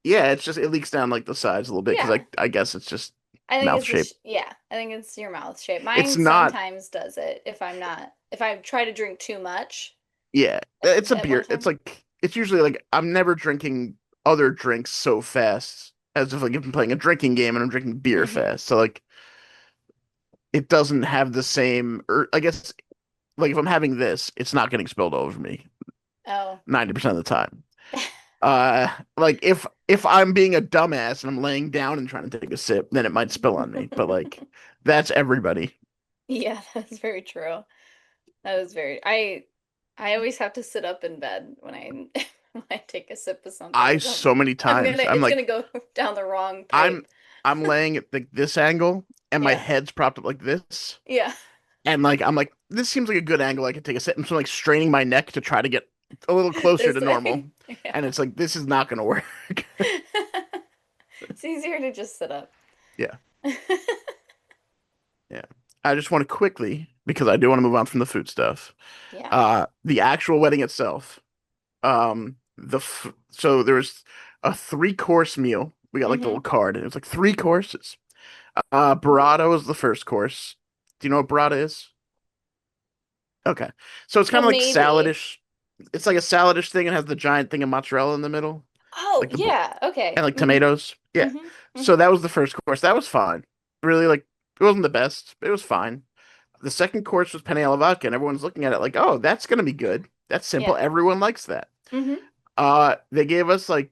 Yeah, it's just it leaks down like the sides a little bit because Yeah. I guess it's just I think mouth it's shape. yeah, I think it's your mouth shape. It's Mine not. sometimes does it if I try to drink too much Yeah, it's a at one beer. It's time. like it's usually like I'm never drinking other drinks so fast as if I'm playing a drinking game and I'm drinking beer Hmm. fast. So like it doesn't have the same. Or I guess like if I'm having this, it's not getting spilled over me Oh. 90% of the time. Like if I'm being a dumbass and I'm laying down and trying to take a sip, then it might spill on me. But like that's everybody. Yeah, that's very true. That is very I always have to sit up in bed when I when I take a sip of something I because so many times I'm it's like gonna go down the wrong I'm pipe. I'm laying at like this angle and my Yeah. head's propped up like this. Yeah. And like I'm like, this seems like a good angle I could take a sip. And so I'm like straining my neck to try to get a little closer This to normal. way. Yeah. And it's like this is not gonna work. It's easier to just sit up. Yeah. Yeah. I just want to quickly, because I do want to move on from the food stuff. Yeah. The actual wedding itself. So there was a 3-course meal. We got like the Hmm. little card, and it was like 3 courses. Ooh. Burrata was the first course. Do you know what burrata is? Okay. So it's Oh, kind of like maybe. saladish. It's like a saladish thing and has the giant thing of mozzarella in the middle, Oh, like yeah. and Okay. like Hmm. tomatoes. Yeah. Hmm. So Hmm. that was the first course. That was fine. Really, like it wasn't the best, but it was fine. The second course was penne alla vodka, and everyone's looking at it like, oh, that's gonna be good. That's simple. Yeah. Everyone likes that. Hmm. They gave us like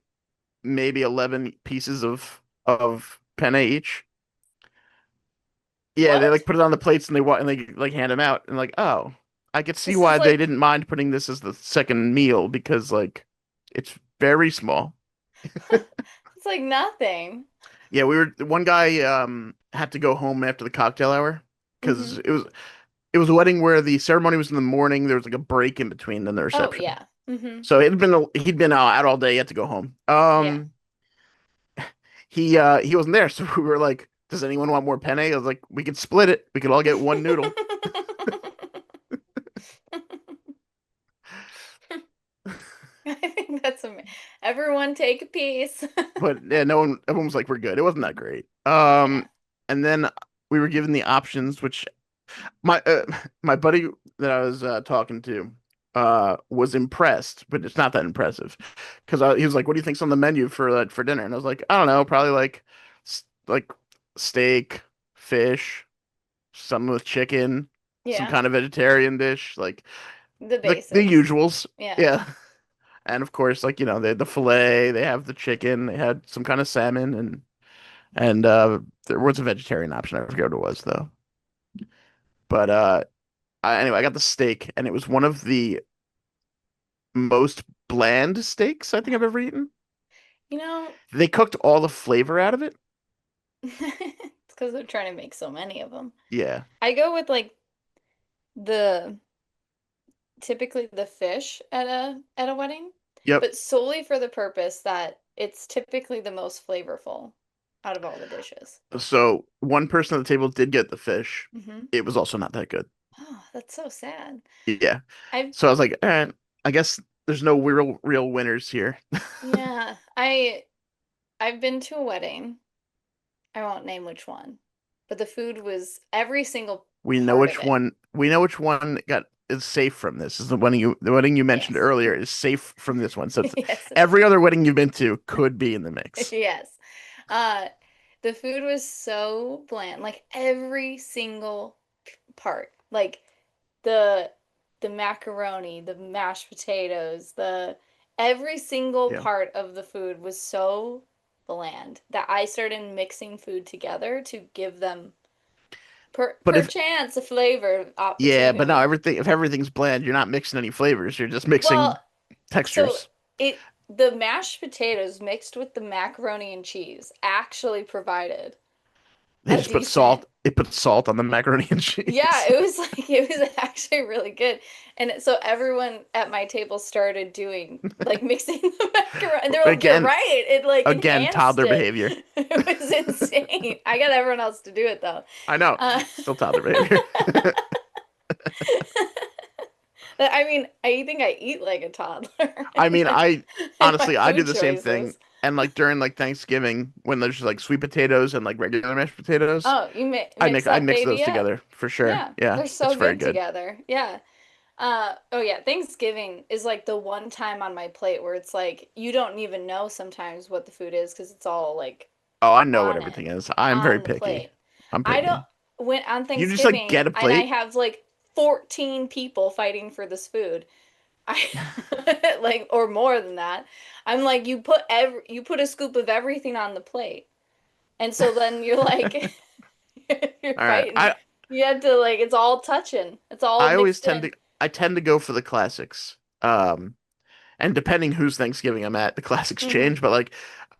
maybe 11 pieces of penne each. Yeah, they What? like put it on the plates and they like hand them out and like, oh, I could see This is why they like didn't mind putting this as the second meal because like it's very small. it's like nothing. Yeah, we were one guy had to go home after the cocktail hour because Hmm. it was a wedding where the ceremony was in the morning. There was like a break in between then the Oh, reception. yeah. Hmm. So he'd been out all day. He had to go home. Yeah. He wasn't there, so we were like, "Does anyone want more penne?" I was like, "We could split it. We could all get one noodle." I think that's amazing. Everyone take a piece. But yeah, no one, everyone was like, "We're good." It wasn't that great. Yeah. And then we were given the options, which my my buddy that I was talking to was impressed, but it's not that impressive because he was like, "What do you think's on the menu for dinner?" And I was like, "I don't know, probably like steak, fish, something with chicken, some Yeah. kind of vegetarian dish, like The the basics. usuals." Yeah. Yeah. And of course, like they had the fillet, they have the chicken, they had some kind of salmon, and there was a vegetarian option. I forget what it was though. But anyway, I got the steak, and it was one of the most bland steaks I think I've ever eaten. You know, They cooked all the flavor out of it. it's because they're trying to make so many of them. Yeah. I go with like the typically the fish at a wedding, Yep. but solely for the purpose that it's typically the most flavorful out of all the dishes. So one person at the table did get the fish. Hmm. It was also not that good. Oh, that's so sad. Yeah. I've So I was like, I guess there's no real winners here. yeah, I've been to a wedding. I won't name which one, but the food was every single We know part of which it. one we know which one got is safe from this. Is the wedding you mentioned Yes. earlier is safe from this one. So Yes, it every other wedding you've been to could be in the is. mix. Yes. Uh, the food was so bland, like every single part. Like the the macaroni, the mashed potatoes, the every single Yeah. part of the food was so bland that I started mixing food together to give them But if Perchance a flavor yeah, but now opportunity. everything if everything's bland, you're not mixing any flavors. You're just Well, mixing so textures. the mashed potatoes mixed with the macaroni and cheese actually provided They a just put decent. salt. It put salt on the macaroni and Yeah, cheese. it was like it was actually really good. So everyone at my table started doing like mixing the macaroni and they're like, "You're Again, right. It like again, enhanced toddler it." behavior. It was insane. I got everyone else to do it though. I know. Uh, Still toddler behavior. I mean, I think I eat like a toddler I mean, I in my honestly I do food the same thing. choices. And like during like Thanksgiving, when there's like sweet potatoes and like regular mashed potatoes, Oh, you mix I that mix baby those up. together for sure. Yeah, Yeah, they're it's so very good good. together. Yeah. Oh yeah, Thanksgiving is like the one time on my plate where it's like you don't even know sometimes what the food is because it's all like Oh, I know what on it, everything is. I'm very on the picky. plate. I'm I don't picky. when on You just like Thanksgiving get a and I plate. have like 14 people fighting for this food. I like or more than that. I'm like you put a scoop of everything on the plate. And so then you're like you're All right. fighting. You have to like it's all touching. It's all I always mixed tend in. to I tend to go for the classics. And depending whose Thanksgiving I'm at, the classics Hmm. change, but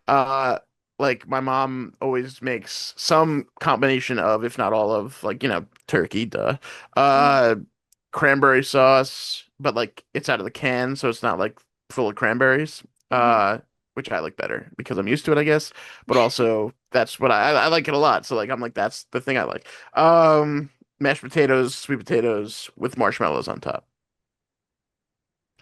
uh like my mom always makes some combination of, if not all of, like, turkey, duh. Hmm. Uh Cranberry sauce, but like it's out of the can, so it's not like full of cranberries. Hmm. Uh which I like better because I'm used to it, I guess. But also that's what I like it a lot. So like I'm like that's the thing I like. Mashed potatoes, sweet potatoes with marshmallows on top.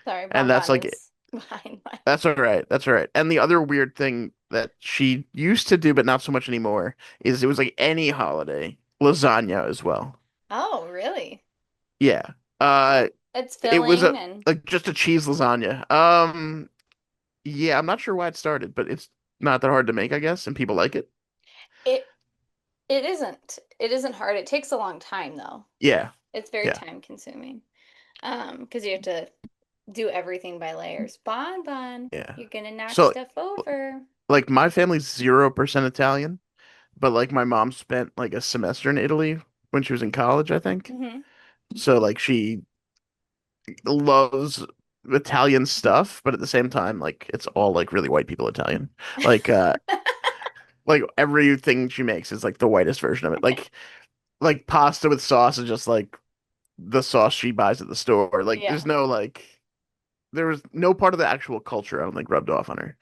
Sorry, And that's Bonbon like is behind my. that's all right. That's all right. And the other weird thing that she used to do, but not so much anymore, is it was like any holiday, lasagna as well. Oh, really? Yeah. Uh, It's it was filling and just a cheese lasagna. Yeah, I'm not sure why it started, but it's not that hard to make, I guess, and people like it. it it isn't hard. It takes a long time though. Yeah. It's very Yeah. time consuming. Because you have to do everything by layers. Bonbon, Yeah. you're gonna knock So stuff over. like my family's 0% Italian, but like my mom spent like a semester in Italy when she was in college, I think. Hmm. So like she loves Italian stuff, but at the same time, like it's all like really white people Italian. Like like everything she makes is like the whitest version of it. Like pasta with sauce is just like the sauce she buys at the store. Like Yeah. there was no part of the actual culture I don't think rubbed off on her.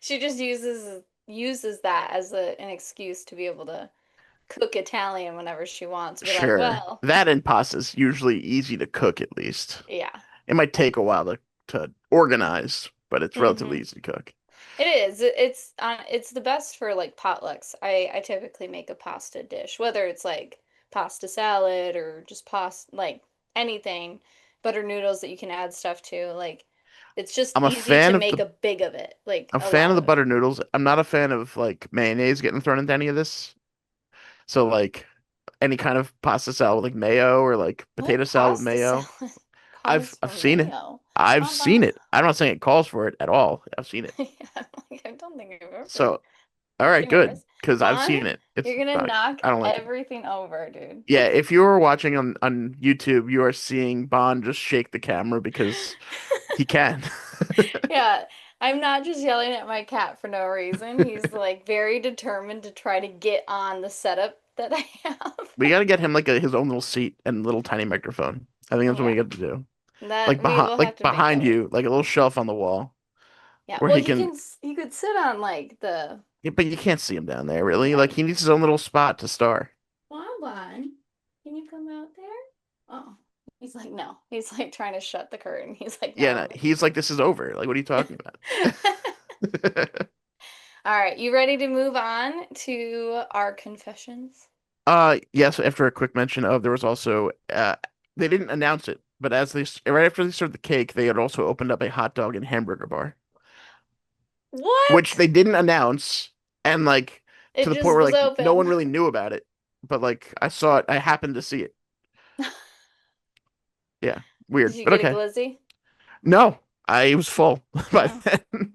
She just uses that as an excuse to be able to cook Italian whenever she wants. Be like, Sure. well, That and pasta's usually easy to cook at least. yeah. It might take a while to organize, but it's relatively Hmm. easy to cook. It is. It's the best for like potlucks. I typically make a pasta dish, whether it's like pasta salad or just pasta like anything, butter noodles that you can add stuff to. Like it's just I'm a easy to fan of make the a big of it, like I'm a a fan lot of the of it. butter noodles. I'm not a fan of like mayonnaise getting thrown into any of this. So like any kind of pasta salad with like mayo or like What potato salad with pasta mayo. salad calls I've for seen it. mayo? I've seen Mama. it. I'm not saying it calls for it at all. I've seen it. Yeah, I'm like, I don't think I've ever. So all right, good. Anyways, Because I've Bon, seen it. you're It's gonna not, knock I don't like it. everything over, dude. Yeah, if you were watching on YouTube, you are seeing Bond just shake the camera because he can. Yeah, I'm not just yelling at my cat for no reason. He's like very determined to try to get on the setup that I have. We got to get him like his own little seat and little tiny microphone. I think that's what we Yeah, got to do. that we will have Like to make that behind work. you, like a little shelf on the wall Yeah, where well, he can. he could sit on like the Yeah, but you can't see him down there, really. yeah. Like he needs his own little spot to star. Well, hold on. Can you come out there? Oh, he's like no. He's like trying to shut the curtain. He's like Yeah, no. no, he's like, this is over. Like, what are you talking about? All right, you ready to move on to our confessions? Yes. After a quick mention of, there was also they didn't announce it, but right after they served the cake, they had also opened up a hot dog and hamburger bar, which What? they didn't announce, and like to It the point just where was like no one open. really knew about it, but like I saw it, I happened to see it. Yeah, Did weird, you but get a okay. glizzy? No, I was full by Oh. then.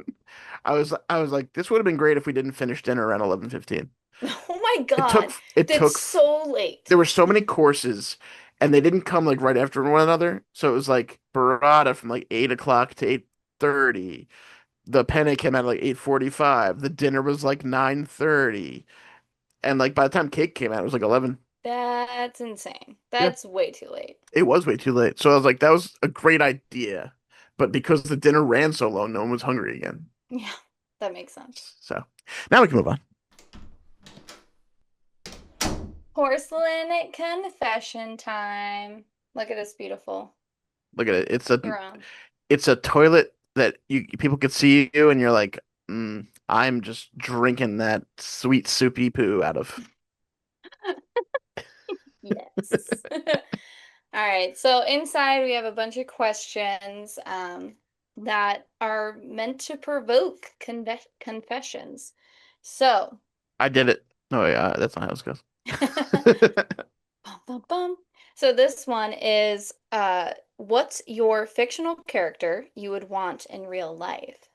I was like, this would have been great if we didn't finish dinner around 11:15. Oh my It took God. it That's took so late. there were so many courses and they didn't come like right after one another. So it was like burrata from like 8 o'clock to 8:30. The penne came out at like 8:45. The dinner was like 9:30. And like by the time cake came out, it was like 11. That's insane. Yeah, That's way too late. it was way too late. So I was like, that was a great idea. But because the dinner ran so long, no one was hungry again. Yeah, that makes sense. So now we can move on. Porcelain confession time. Look at this beautiful Look at it. throne. It's a toilet that you people could see you and you're like, I'm just drinking that sweet soupy poo out of. Yes. All right, so inside we have a bunch of questions that are meant to provoke confessions. So, I did it. No, yeah, that's not how it bum, goes. bum, bum. So this one is what's your fictional character you would want in real life?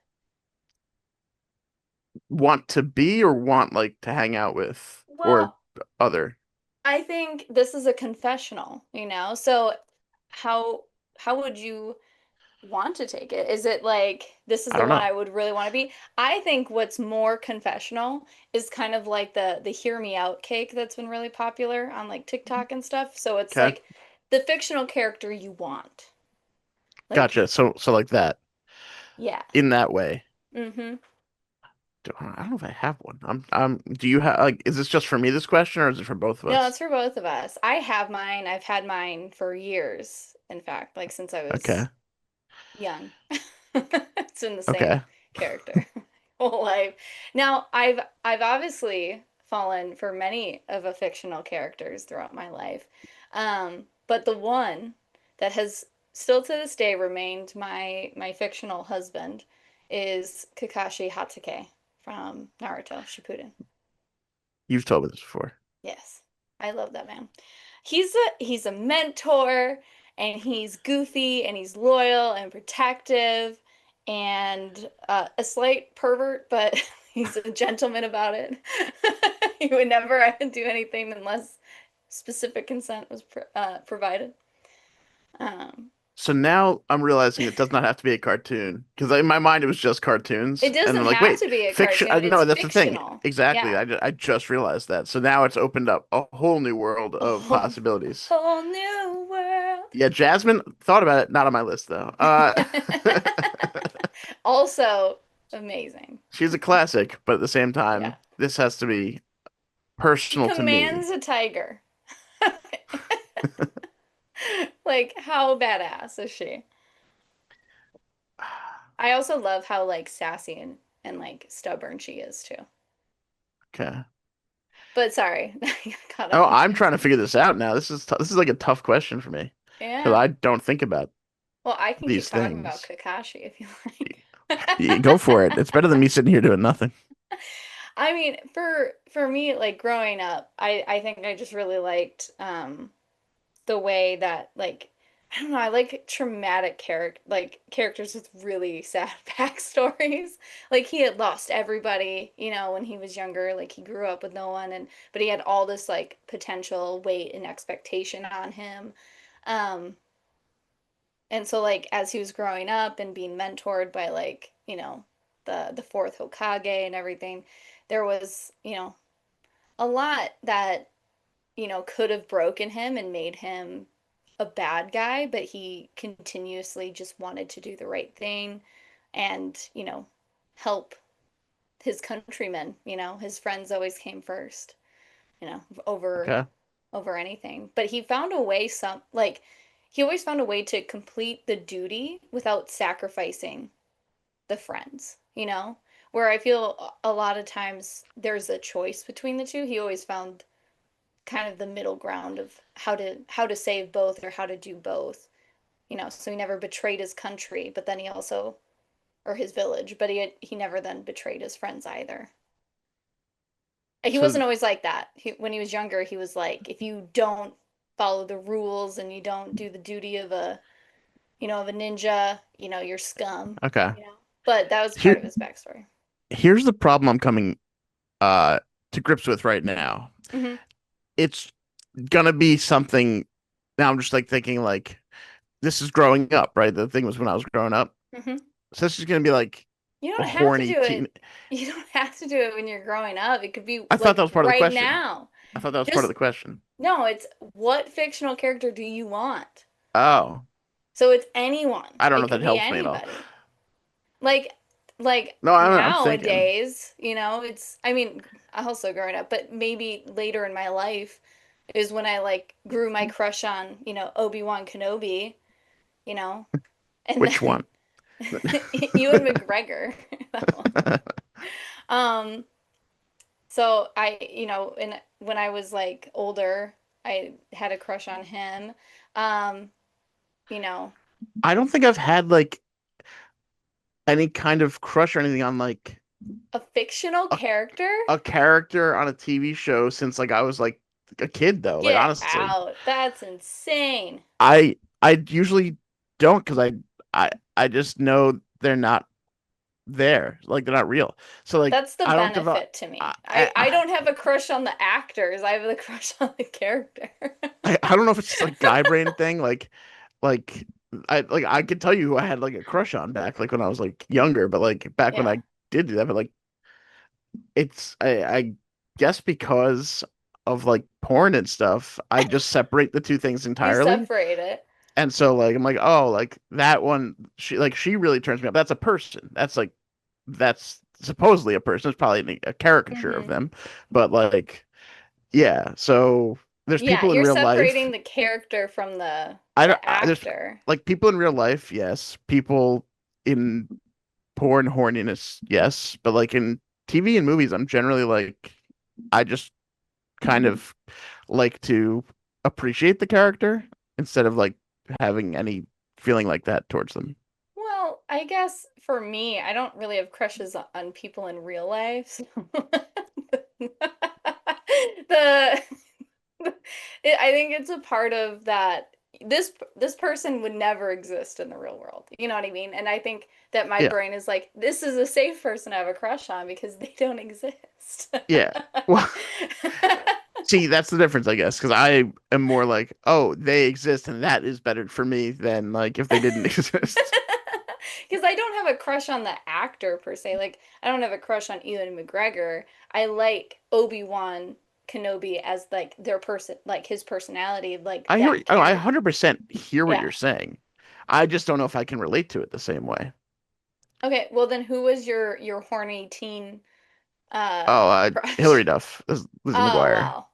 Want to be or want like to hang out with or Well, other? I think this is a confessional, you know? So how how would you want to take it? Is it like this is I the don't one know. I would really want to be? I think what's more confessional is kind of like the hear me out cake that's been really popular on like TikTok and stuff. So it's Okay, like the fictional character you want. Like, gotcha. So like that yeah. in that way. Mm-hmm. I don't know if I have one. Do you have like, is this just for me, this question, or is it for both of No, us? it's for both of us. I have mine. I've had mine for years, in fact, like since I was Okay. young. It's been the same Okay. character whole life. Now, I've obviously fallen for many of a fictional characters throughout my life. But the one that has still to this day remained my fictional husband is Kakashi Hatake from Naruto Shippuden. You've told me this before. Yes. I love that man. He's a mentor and he's goofy and he's loyal and protective and a slight pervert, but he's a gentleman about it. He would never do anything unless specific consent was provided. Um, So now I'm realizing it does not have to be a cartoon because in my mind it was just it cartoons, and I'm doesn't like, have wait, to be a fiction? cartoon. It's No, that's the thing. fictional. Exactly. Yeah. I just realized that. So now it's opened up a whole new world A of whole, possibilities. whole new world. Yeah, Jasmine thought about it. Not on my list though. Also amazing. She's a classic, but at the same Yeah. time, this has to be She personal to me. commands a tiger. Like, how badass is she? I also love how like sassy and like stubborn she is too. Okay. But sorry, I got Oh, on I'm trying to tangent. figure this out now. This is like a tough question for me because Yeah. I don't think about Well, I can keep these talking about things. Kakashi if you like. Go for it. It's better than me sitting here doing nothing. I mean, for me, like growing up, I think I just really liked the way that like I don't know, I like traumatic characters with really sad backstories. Like he had lost everybody, you know, when he was younger. Like he grew up with no one and but he had all this like potential weight and expectation on him. Um and so like as he was growing up and being mentored by like, you know, the fourth Hokage and everything, there was, you know, a lot that could have broken him and made him a bad guy, but he continuously just wanted to do the right thing and, help his countrymen, his friends always came first, over Okay. over anything. But he found a way he always found a way to complete the duty without sacrificing the friends, Where I feel a lot of times there's a choice between the two. He always found kind of the middle ground of how to save both or how to do both. So he never betrayed his country, but then he also or his village, but he never then betrayed his friends either. He So wasn't always like that. When he was younger, he was like, if you don't follow the rules and you don't do the duty of a ninja, you're scum, okay. But that was part Here of his backstory. Here's the problem I'm coming uh to grips with right now. Hmm. It's gonna be something now. I'm just like thinking like this is growing up, right? The thing was when I was growing up. Hmm. So this is gonna be like You a don't have to horny do teen. it. You don't have to do it when you're growing up. It could be I thought like that was part of the right question. now. I thought that was part of Just the question. no, it's what fictional character do you want? Oh, So it's anyone. I don't know It if could that be helps me at all. anybody. Like No, I'm thinking. nowadays, it's I mean, also growing up, but maybe later in my life is when I like grew my crush on, Obi-Wan Kenobi, you know, and Which then one? Ewan McGregor. That one. Um, so when I was like older, I had a crush on him. Um, you know, I don't think I've had like any kind of crush or anything on like a fictional a character? a character on a TV show since like I was like a kid though. Like Get honestly, out. That's insane. I usually don't because I just know they're not there. Like they're not real. So like That's the I don't develop. benefit to I, me. I, I I don't have a crush on the actors. I have the crush on the character. I don't know if it's just a guy brain thing. Like I could tell you who I had like a crush on back like when I was like younger, but like back when Yeah. I did do that, but like I guess because of like porn and stuff, I just separate the two things You entirely. separate it. And so like I'm like, oh, like that one she really turns me up. That's a person. That's supposedly a person. It's probably a caricature of Hmm. them. But like yeah, so there's Yeah, people in you're real life. separating the character from the I don't the there's actor. like people in real life, yes. People in porn horniness, yes. But like in TV and movies, I'm generally like I just kind of like to appreciate the character instead of like having any feeling like that towards them. Well, I guess for me, I don't really have crushes on people in real life. The I think it's a part of that this person would never exist in the real world. You know what I mean? And I think that my Yeah. brain is like, this is a safe person to have a crush on because they don't exist. Yeah. Well, see, that's the difference, I guess, because I am more like, oh, they exist and that is better for me than like if they didn't exist. Because I don't have a crush on the actor per se. Like, I don't have a crush on Ewan McGregor. I like Obi-Wan Kenobi as like their person, like his personality, like that Oh, I character. 100% hear what Yeah. you're saying. I just don't know if I can relate to it the same way. Okay, well then who was your horny teen Oh, Hillary crush? Duff, Lizzie Oh McGuire. wow.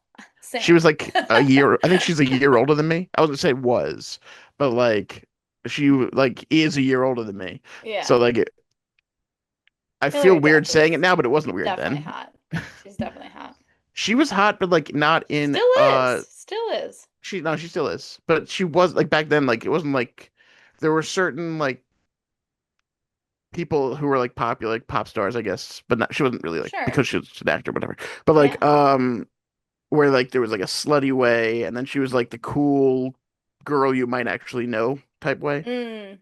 She was Same. like a year. I think she's a year older than me. I was gonna say was, but like she like is a year older than me. Yeah. So like I feel Hillary weird Duff saying it is now, but it wasn't weird definitely then. hot. She's definitely hot. She was hot, but like not in Still is. Still is. she no, she still is. But she was like back then, like it wasn't like there were certain like people who were like popular, like pop stars, I guess, but not she wasn't really like Sure. because she was an actor, whatever. But Yeah. like where like there was like a slutty way, and then she was like the cool girl you might actually know type way. Mm.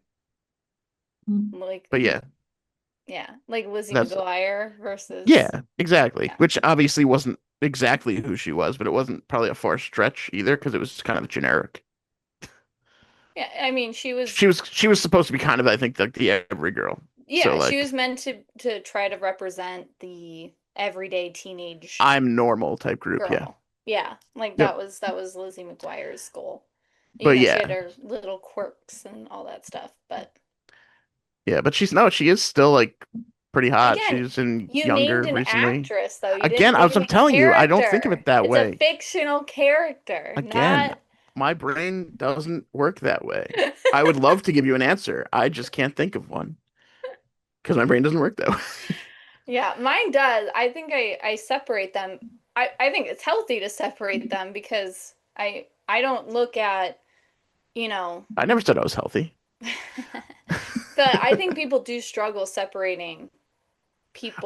Like But yeah, yeah, like Lizzie that's McGuire yeah, versus exactly. yeah. Which obviously wasn't exactly who she was, but it wasn't probably a far stretch either because it was kind of generic. Yeah, I mean, She was supposed to be kind of I think like the every girl. So she was like meant to try to represent the everyday teenage I'm normal type group, yeah. girl. Yeah, like Yep. that was Lizzie McGuire's goal. But She had yeah. her little quirks and all that stuff, but Yeah, but she is still like pretty hot. again, She's in you named Younger an recently. actress though. You Again, didn't give I'm me a telling you, I don't think of character. it that It's a way. fictional character, Again, not my brain doesn't work that way. I would love to give you an answer. I just can't think of one because my brain doesn't work that way. Yeah, mine does. I think I separate them. I think it's healthy to separate them because I don't look at, you know, I never said I was healthy. but I think people do struggle separating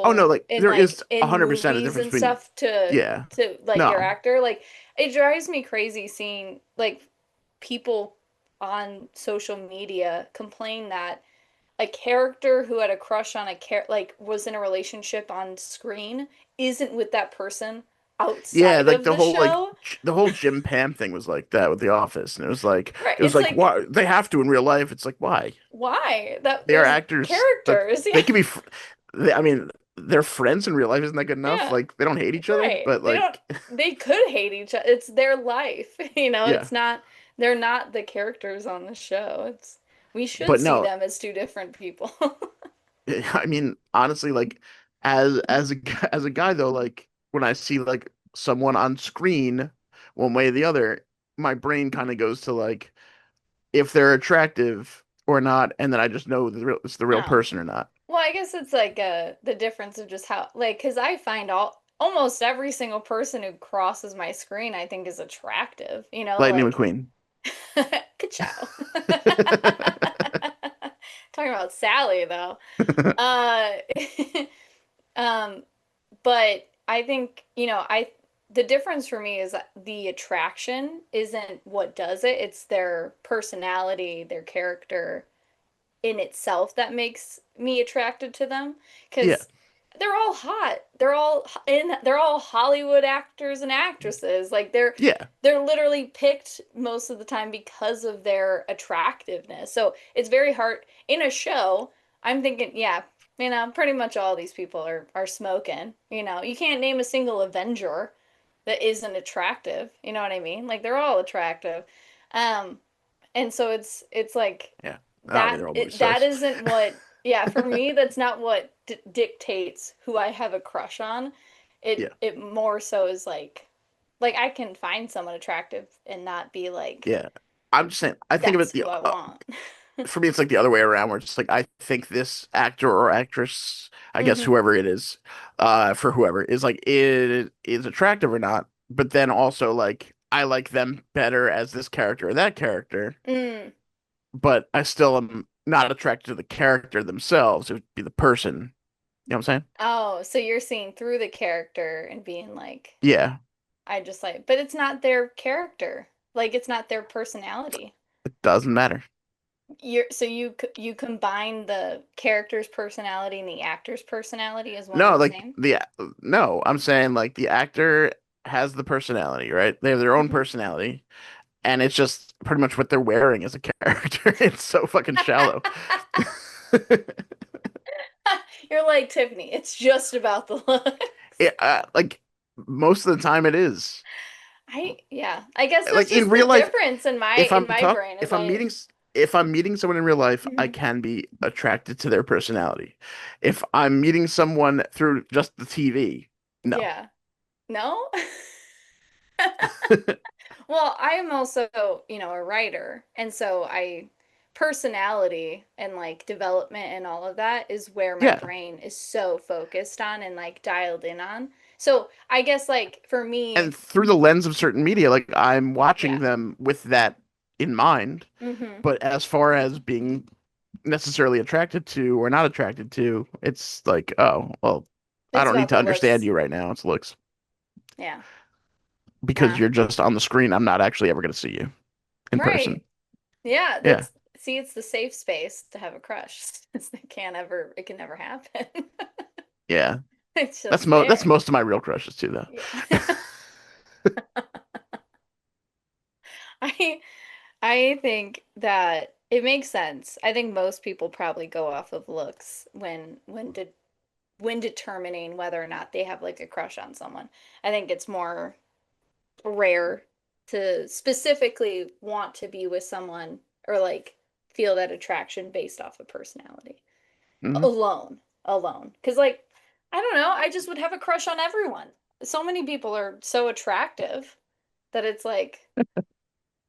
Oh no, people like in there like is in 100% a movies difference and between stuff to yeah. like their No. actor. Like it drives me crazy seeing like people on social media complain that a character who had a crush on like was in a relationship on screen isn't with that person Yeah, outside like of the show. the whole Jim Pam thing was like that with The Office, and Right. it was It's like like, why they have to in real life. It's like why why? That they are there's actors like characters. Yeah. they can be. I mean, they're friends in real life. Isn't that good enough? Yeah. Like they don't hate each other, Right. but They don't, like they could hate each other. It's their life. yeah. It's not, they're not the characters on the show. It's, we should But see no, them as two different people. I mean honestly, like as a guy though, like when I see like someone on screen, one way or the other, my brain kind of goes to like if they're attractive or not, and then I just know it's the real Oh. person or not. Well, I guess it's like the difference of just how, like, because I find almost every single person who crosses my screen I think is attractive, Lightning like, McQueen. ka-chow. Talking about Sally though. Uh, um, but I think, the difference for me is that the attraction isn't what does it, it's their personality, their character in itself that makes me attracted to them Yeah, because they're all hot. They're all Hollywood actors and actresses. Like yeah, they're literally picked most of the time because of their attractiveness. So it's very hard in a show. I'm thinking, yeah, pretty much all these people are smoking. You can't name a single Avenger that isn't attractive. You know what I mean? Like they're all attractive. Um, and so it's like yeah. I mean, they're all movie that stars. isn't what, yeah, for me that's not what dictates who I have a crush on. Yeah, It more so is like I can find someone attractive and not be like yeah. I'm just saying. I think of that's it who I want. for me, it's like the other way around, where it's just like I think this actor or actress, I guess Hmm. whoever it is, for whoever is like it is attractive or not, but then also like I like them better as this character or that character, Mm. but I still am not attracted to the character themselves. It would be the person. You know what I'm saying? Oh, so you're seeing through the character and being like, Yeah, I just like, but it's not their character. Like it's not their personality. it doesn't matter. You combine the character's personality and the actor's personality as one and No, the like same? the no, I'm saying like the actor has the personality, right? They have their own Hmm. personality, and it's just pretty much what they're wearing as a character. It's so fucking shallow. You're like Tiffany. It's just about the looks. Like most of the time it is. Yeah. I guess that's Like in just the real life, difference in my brain is if I'm I meeting if I'm meeting someone in real life, I Mhm. can be attracted to their personality. If I'm meeting someone through just the TV, no. Yeah. No? Well, I'm also, a writer, and so I personality and like development and all of that is where my Yeah. brain is so focused on and like dialed in on. So, I guess like for me, And through the lens of certain media, like I'm watching yeah. them with that in mind. Hmm. But as far as being necessarily attracted to or not attracted to, it's like, oh, well, I It's don't need about to the understand looks. you right now. It's looks Yeah. because Uh, you're just on the screen. I'm not actually ever going to see you in person. right. Yeah, Yeah. it's the safe space to have a crush. It can never happen. Yeah. It's just That's there. most of my real crushes too, though. Yeah. I I think that it makes sense. I think most people probably go off of looks when determining whether or not they have like a crush on someone. I think it's more rare to specifically want to be with someone or like feel that attraction based off of personality Hmm. alone. Because like I don't know, I just would have a crush on everyone. So many people are so attractive that it's like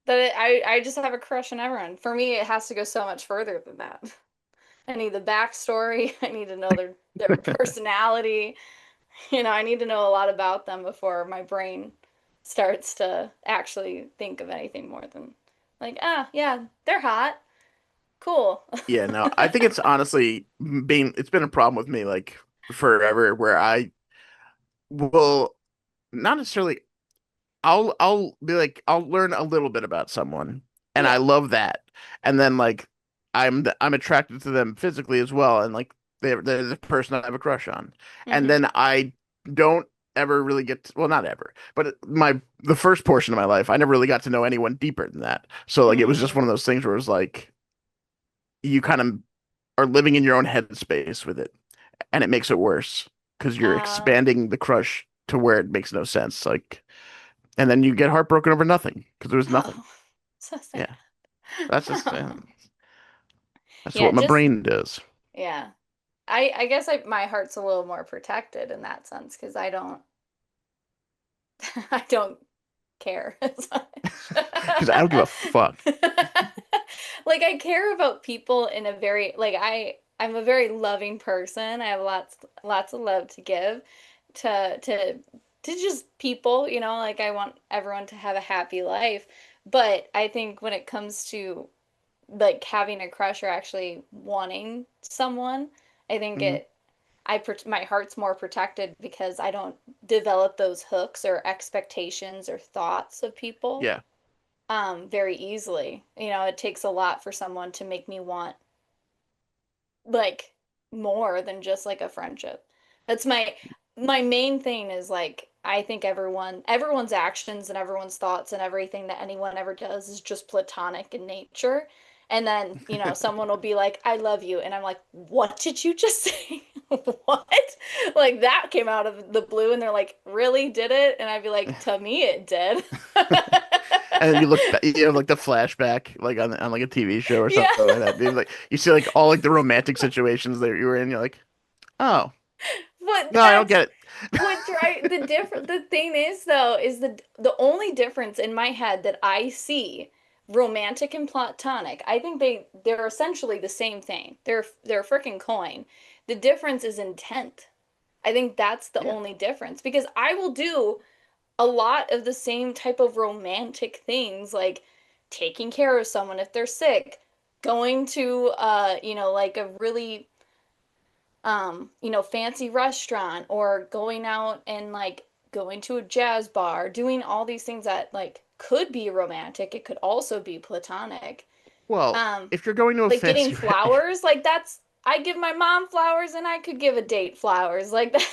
I just have a crush on everyone. For me, it has to go so much further than that. I need the backstory. I need to know their personality. I need to know a lot about them before my brain starts to actually think of anything more than like, yeah, they're hot. Cool. Yeah, no, I think it's honestly it's been a problem with me like forever where I will not necessarily I'll be like I'll learn a little bit about someone and I Yeah. love that. And then like I'm attracted to them physically as well, and like they're the person I have a crush on. And Hmm. then I don't ever really well, not ever, but the first portion of my life, I never really got to know anyone deeper than that. So like it was just Hmm. one of those things where it was like you kind of are living in your own headspace with it, and it makes it worse because you're Uh, expanding the crush to where it makes no sense. Like, and then you get heartbroken over nothing because there was nothing. oh, so sad. Yeah, that's just that's Yeah, what my just brain does. yeah. I guess my heart's a little more protected in that sense because I don't I don't care as much. Because I don't give a fuck. Like I care about people in a very like I'm a very loving person. I have lots of love to give to just people, like I want everyone to have a happy life. But I think when it comes to like having a crush or actually wanting someone, I think Mhm. my heart's more protected because I don't develop those hooks or expectations or thoughts of people Yeah. very easily. It takes a lot for someone to make me want like more than just like a friendship. That's my main thing is like I think everyone's actions and everyone's thoughts and everything that anyone ever does is just platonic in nature. And then, someone will be like, I love you. And I'm like, what did you just say? What? Like that came out of the blue and they're like, really did it? And I'd be like, to me it did. And then you look back, you have like the flashback, like on like a TV show or Yeah. something like that. Dude, like you see like all like the romantic situations that you were in. You're like, oh But no, I don't that's get it. what drive the thing is though is the only difference in my head that I see romantic and platonic. I think they're essentially the same thing. They're a freaking coin. The difference is intent. I think that's the Yeah. only difference because I will do a lot of the same type of romantic things like taking care of someone if they're sick, going to like a really fancy restaurant or going out and like going to a jazz bar, doing all these things that like could be romantic. It could also be platonic. Well, Um, if you're going to a like getting fancy, flowers, like I give my mom flowers and I could give a date flowers. Like that,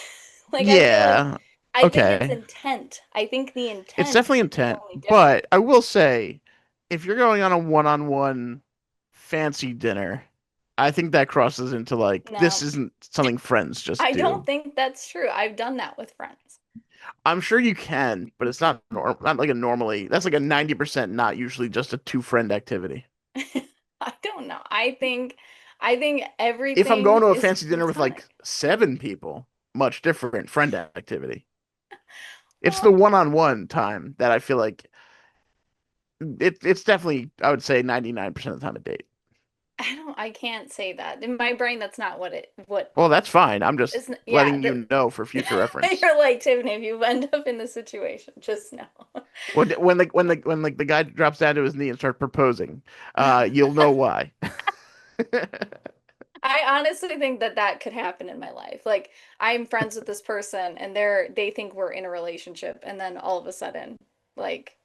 like I feel like yeah, I think it's okay, intent. I think the it's intent definitely is the intent. only difference. But I will say, if you're going on a one-on-one fancy dinner, I think that crosses into like this No, isn't something friends just I don't do. think that's true. I've done that with friends. I'm sure you can, but it's not like a normally. That's like a 90% not usually just a two friend activity. I don't know. I think If I'm going everything to a is fancy dinner with like platonic. seven people, much different friend activity. It's the Well, one-on-one time that I feel like it's definitely I would say 99% of the time a date. I can't say that. In my brain, that's not what Well, that's fine. I'm just is, yeah, letting you know for future reference. you're like, Tiffany, if you end up in the situation, just know. When the guy drops down to his knee and starts proposing, you'll know why. I honestly think that that could happen in my life. Like, I'm friends with this person and they think we're in a relationship, and then all of a sudden, like,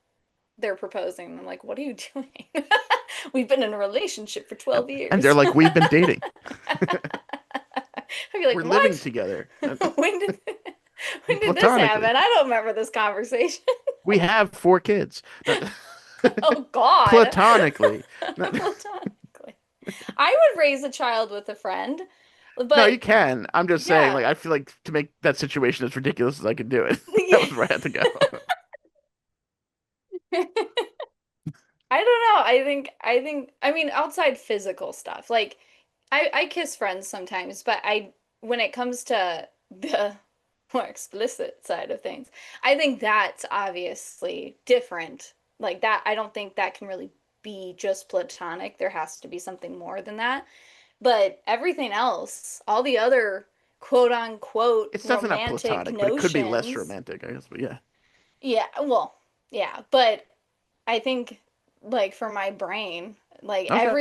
they're proposing. I'm like, what are you doing? We've been in a relationship for And, 12 and they're years. like, we've been dating. I'd be like, We're living what? together. When did when did this Platonically. happen? I don't remember this conversation. We have four kids. Oh God. Platonically. Platonically. I would raise a child with a friend, No, you but can. I'm just saying, yeah. like, I feel like to make that situation as ridiculous as I could do it, that was where I had to go. I don't know. I think I mean outside physical stuff. Like I kiss friends sometimes, but I when it comes to the more explicit side of things, I think that's obviously different. Like that I don't think that can really be just platonic. There has to be something more than that. But everything else, all the other quote unquote It's definitely not romantic platonic, but it could be less notions, romantic, I guess. But yeah. yeah, well, yeah, but I think like for my brain, like Okay.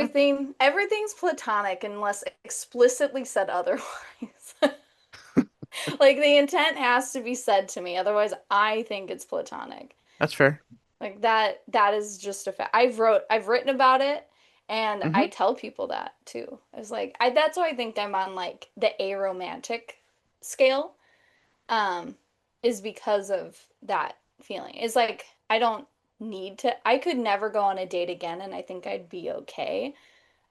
everything's platonic unless explicitly said otherwise. Like the intent has to be said to me, otherwise I think it's platonic. That's fair. Like that is just a fact. I've written about it And I Hmm. tell people that too. I was like, that's why I think I'm on like the aromantic scale, um, is because of that feeling. It's like I don't need to, I could never go on a date again and I think I'd be okay.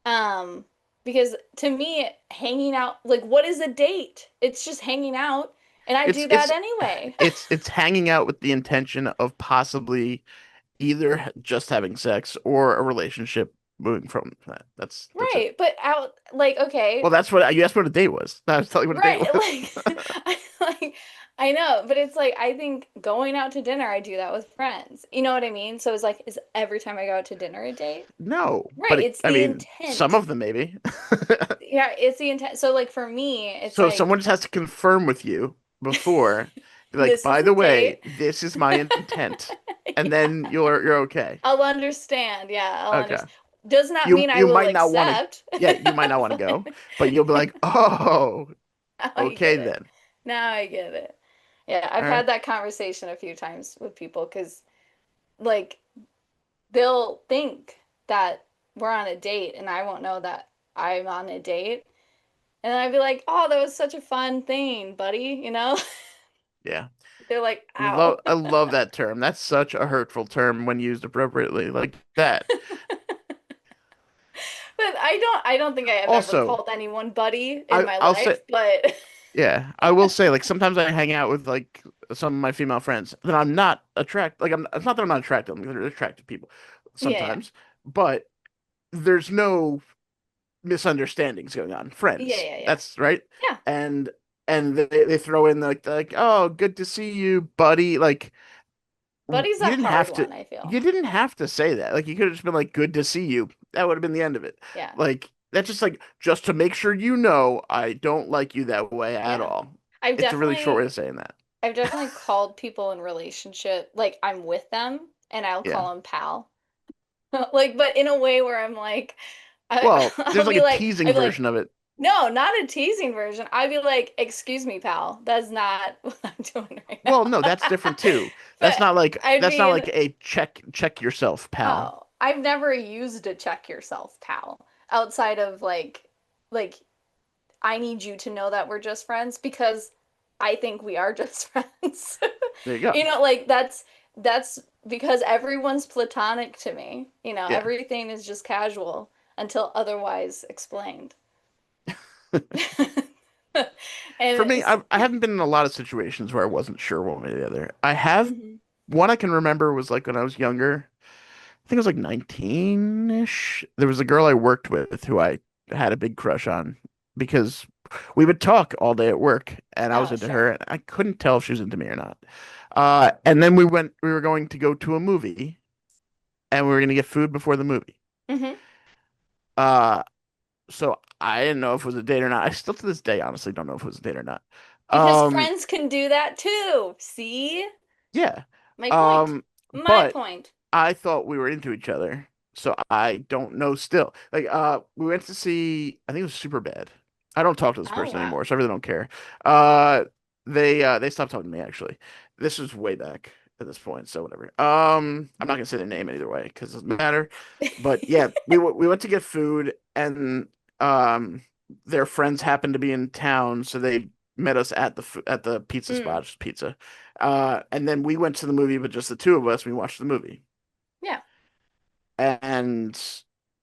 Um, because to me, hanging out, like, what is a date? It's just hanging out, and I It's do that it's anyway. it's hanging out with the intention of possibly either just having sex or a relationship moving from that. That's it. Right, but out, like, Well, okay, that's what you asked what a date was. I was telling you what a date right, was. like, I know, but it's like, I think going out to dinner, I do that with friends. You know what I mean? So it's like, is every time I go out to dinner a date? No, Right, but it's I the mean, some intent. of them maybe. Yeah, it's the intent. So, like, for me, it's So like, someone just has to confirm with you before, be like, this is by a the way, date. this is my intent, and Yeah. then you're okay. I'll understand. Yeah, I'll Okay. understand. Does not You mean I you will might not want to, accept. yeah, you might I not was want to go, like, but you'll be like, oh, now I okay get it. then. Now I get it. Yeah, I've All right. had that conversation a few times with people because, like, they'll think that we're on a date and I won't know that I'm on a date. And then I'd be like, oh, that was such a fun thing, buddy. You know? Yeah. They're like, ow. I love that term. That's such a hurtful term when used appropriately, like that. But I don't think I have ever Also, called anyone buddy in my I'll say, life, but yeah, I will say, like sometimes I hang out with like some of my female friends that I'm not attract. Like it's not that I'm not attracted to them; they're attractive people yeah. sometimes, but there's no misunderstandings going on. Yeah, Friends, yeah, yeah. that's right. Yeah. And they throw in like oh, good to see you, buddy. Like Buddy's you a didn't hard have to one, I feel. you didn't have to say that. Like you could have just been like good to see you. That would have been the end of it. Yeah. Like that's just like just to make sure you know I don't like you that way at Yeah. all. I've It's a really short way definitely of saying that. I've definitely called people in relationship like I'm with them and I'll Yeah. call them pal. Like, but in a way where I'm like Well, there's like a I'd teasing be like, version of it. no, not a teasing version. I'd be like, excuse me, pal. That's not what I'm doing right Well, now. no, that's different too. But I'd That's be not in, like a check yourself, pal. oh, I've never used a check yourself, pal, outside of like I need you to know that we're just friends because I think we are just friends. There you go. You know, like that's because everyone's platonic to me. You know, Yeah. everything is just casual until otherwise explained. For And me, I haven't been in a lot of situations where I wasn't sure one way or the other. I have mhm. one I can remember was like when I was younger. I think I was like 19-ish. There was a girl I worked with who I had a big crush on because we would talk all day at work and I was Oh, into her sure. and I couldn't tell if she was into me or not. And then we were going to go to a movie and we were going to get food before the movie. Hmm. Uh, so I didn't know if it was a date or not. I still to this day honestly don't know if it was a date or not. Because Um, friends can do that too. See? yeah. My point. Um, My but point. I thought we were into each other, so I don't know still. Like, we went to see, I think it was super bad. I don't talk to this Oh, person wow. anymore, so I really don't care. Uh, they stopped talking to me actually. This was way back at this point, so whatever. I'm not gonna say their name either way because it doesn't matter. But yeah, we went to get food, and their friends happened to be in town, so they met us at at the pizza Mm, spot, just pizza. And then we went to the movie, but just the two of us. We watched the movie. yeah. And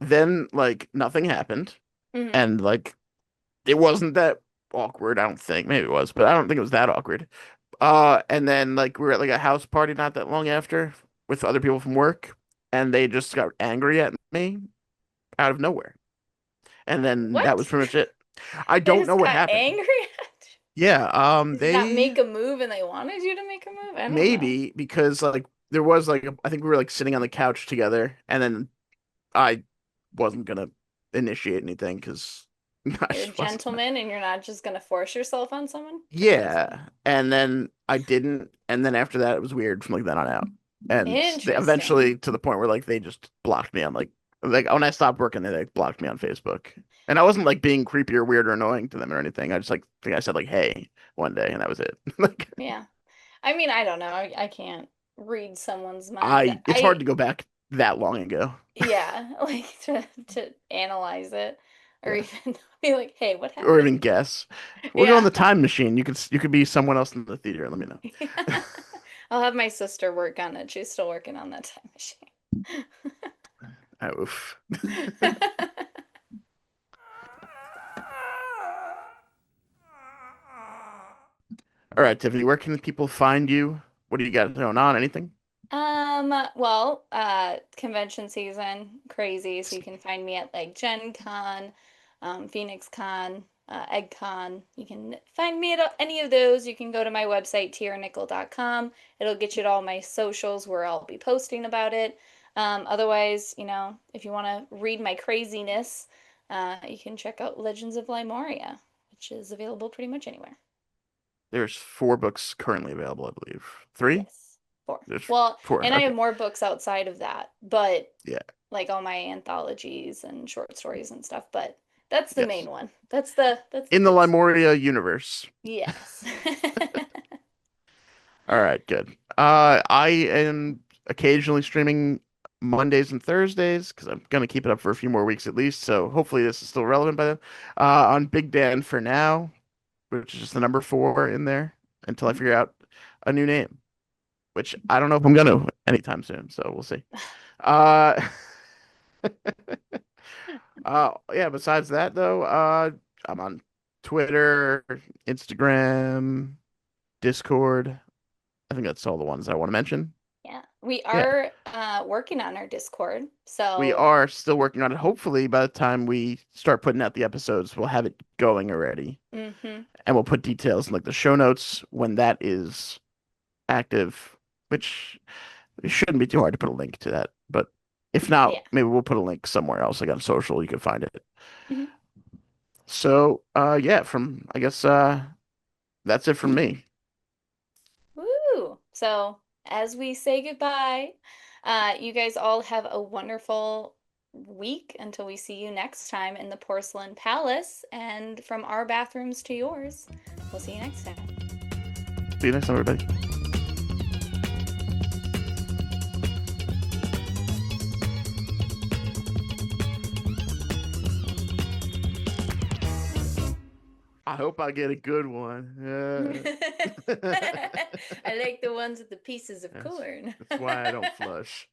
then like nothing happened Hmm. and like it wasn't that awkward, I don't think. Maybe it was, but I don't think it was that awkward. And then like we were at like a house party not that long after with other people from work and they just got angry at me out of nowhere. And then that was What? pretty much it. I They don't know just what got happened. angry at Yeah, you? Did you not make a move and they wanted you to make a move? I don't know. maybe because like there was like I think we were like sitting on the couch together and then I wasn't gonna initiate anything because I You're a just wasn't. gentleman and you're not just gonna force yourself on someone? Interesting. Yeah, and then I didn't, and then after that, it was weird from like then on out, and they Interesting. eventually to the point where like they just blocked me on like when I stopped working, they like blocked me on Facebook, and I wasn't like being creepy or weird or annoying to them or anything. I just like think I said like hey one day, and that was it. Like Yeah. I mean, I don't know. I can't read someone's mind. I, it's hard to go back. that long ago. Yeah, like to analyze it or Yeah. even be like, "Hey, what Or even happened?" guess. We'll go on Yeah. the time machine. You could be someone else in the theater. Let me know. I'll have my sister work on it. She's still working on that time machine. Oof. All right, Tiffany, where can people find you? What do you got going on? Anything? Well, convention season, crazy. So you can find me at like Gen Con, Phoenix Con, Egg Con. You can find me at any of those. You can go to my website, tiernickel.com. It'll get you to all my socials where I'll be posting about it. Otherwise, if you want to read my craziness, you can check out Legends of Limoria, which is available pretty much anywhere. There's 4 books currently available, I believe. 3? Yes, four. There's Well, 4. and I have Okay. more books outside of that, but Yeah. like all my anthologies and short stories and stuff, but that's the Yes. main one. That's In the the Limoria universe. yes. All right, good. I am occasionally streaming Mondays and Thursdays because I'm gonna keep it up for a few more weeks at least. So hopefully this is still relevant by then. On Big Dan for now, which is just the number 4 in there until I figure out a new name, which I don't know if I'm gonna anytime soon. So we'll see. Uh, yeah. Besides that, though, I'm on Twitter, Instagram, Discord. I think that's all the ones I want to mention. Yeah. We Yeah. are working on our Discord. We So, are still working on it. Hopefully, by the time we start putting out the episodes, we'll have it going already. hmm And we'll put details in like the show notes when that is active, which it shouldn't be too hard to put a link to that. But if Yeah. not, maybe we'll put a link somewhere else, like on social, you can find it. hmm So, yeah, from I guess that's it from me. Woo! So, as we say goodbye, you guys all have a wonderful week until we see you next time in the Porcelain Palace. And from our bathrooms to yours, we'll see you next time. See you next time, everybody. I hope I get a good one. I like the ones with the pieces of That's corn. that's why I don't flush.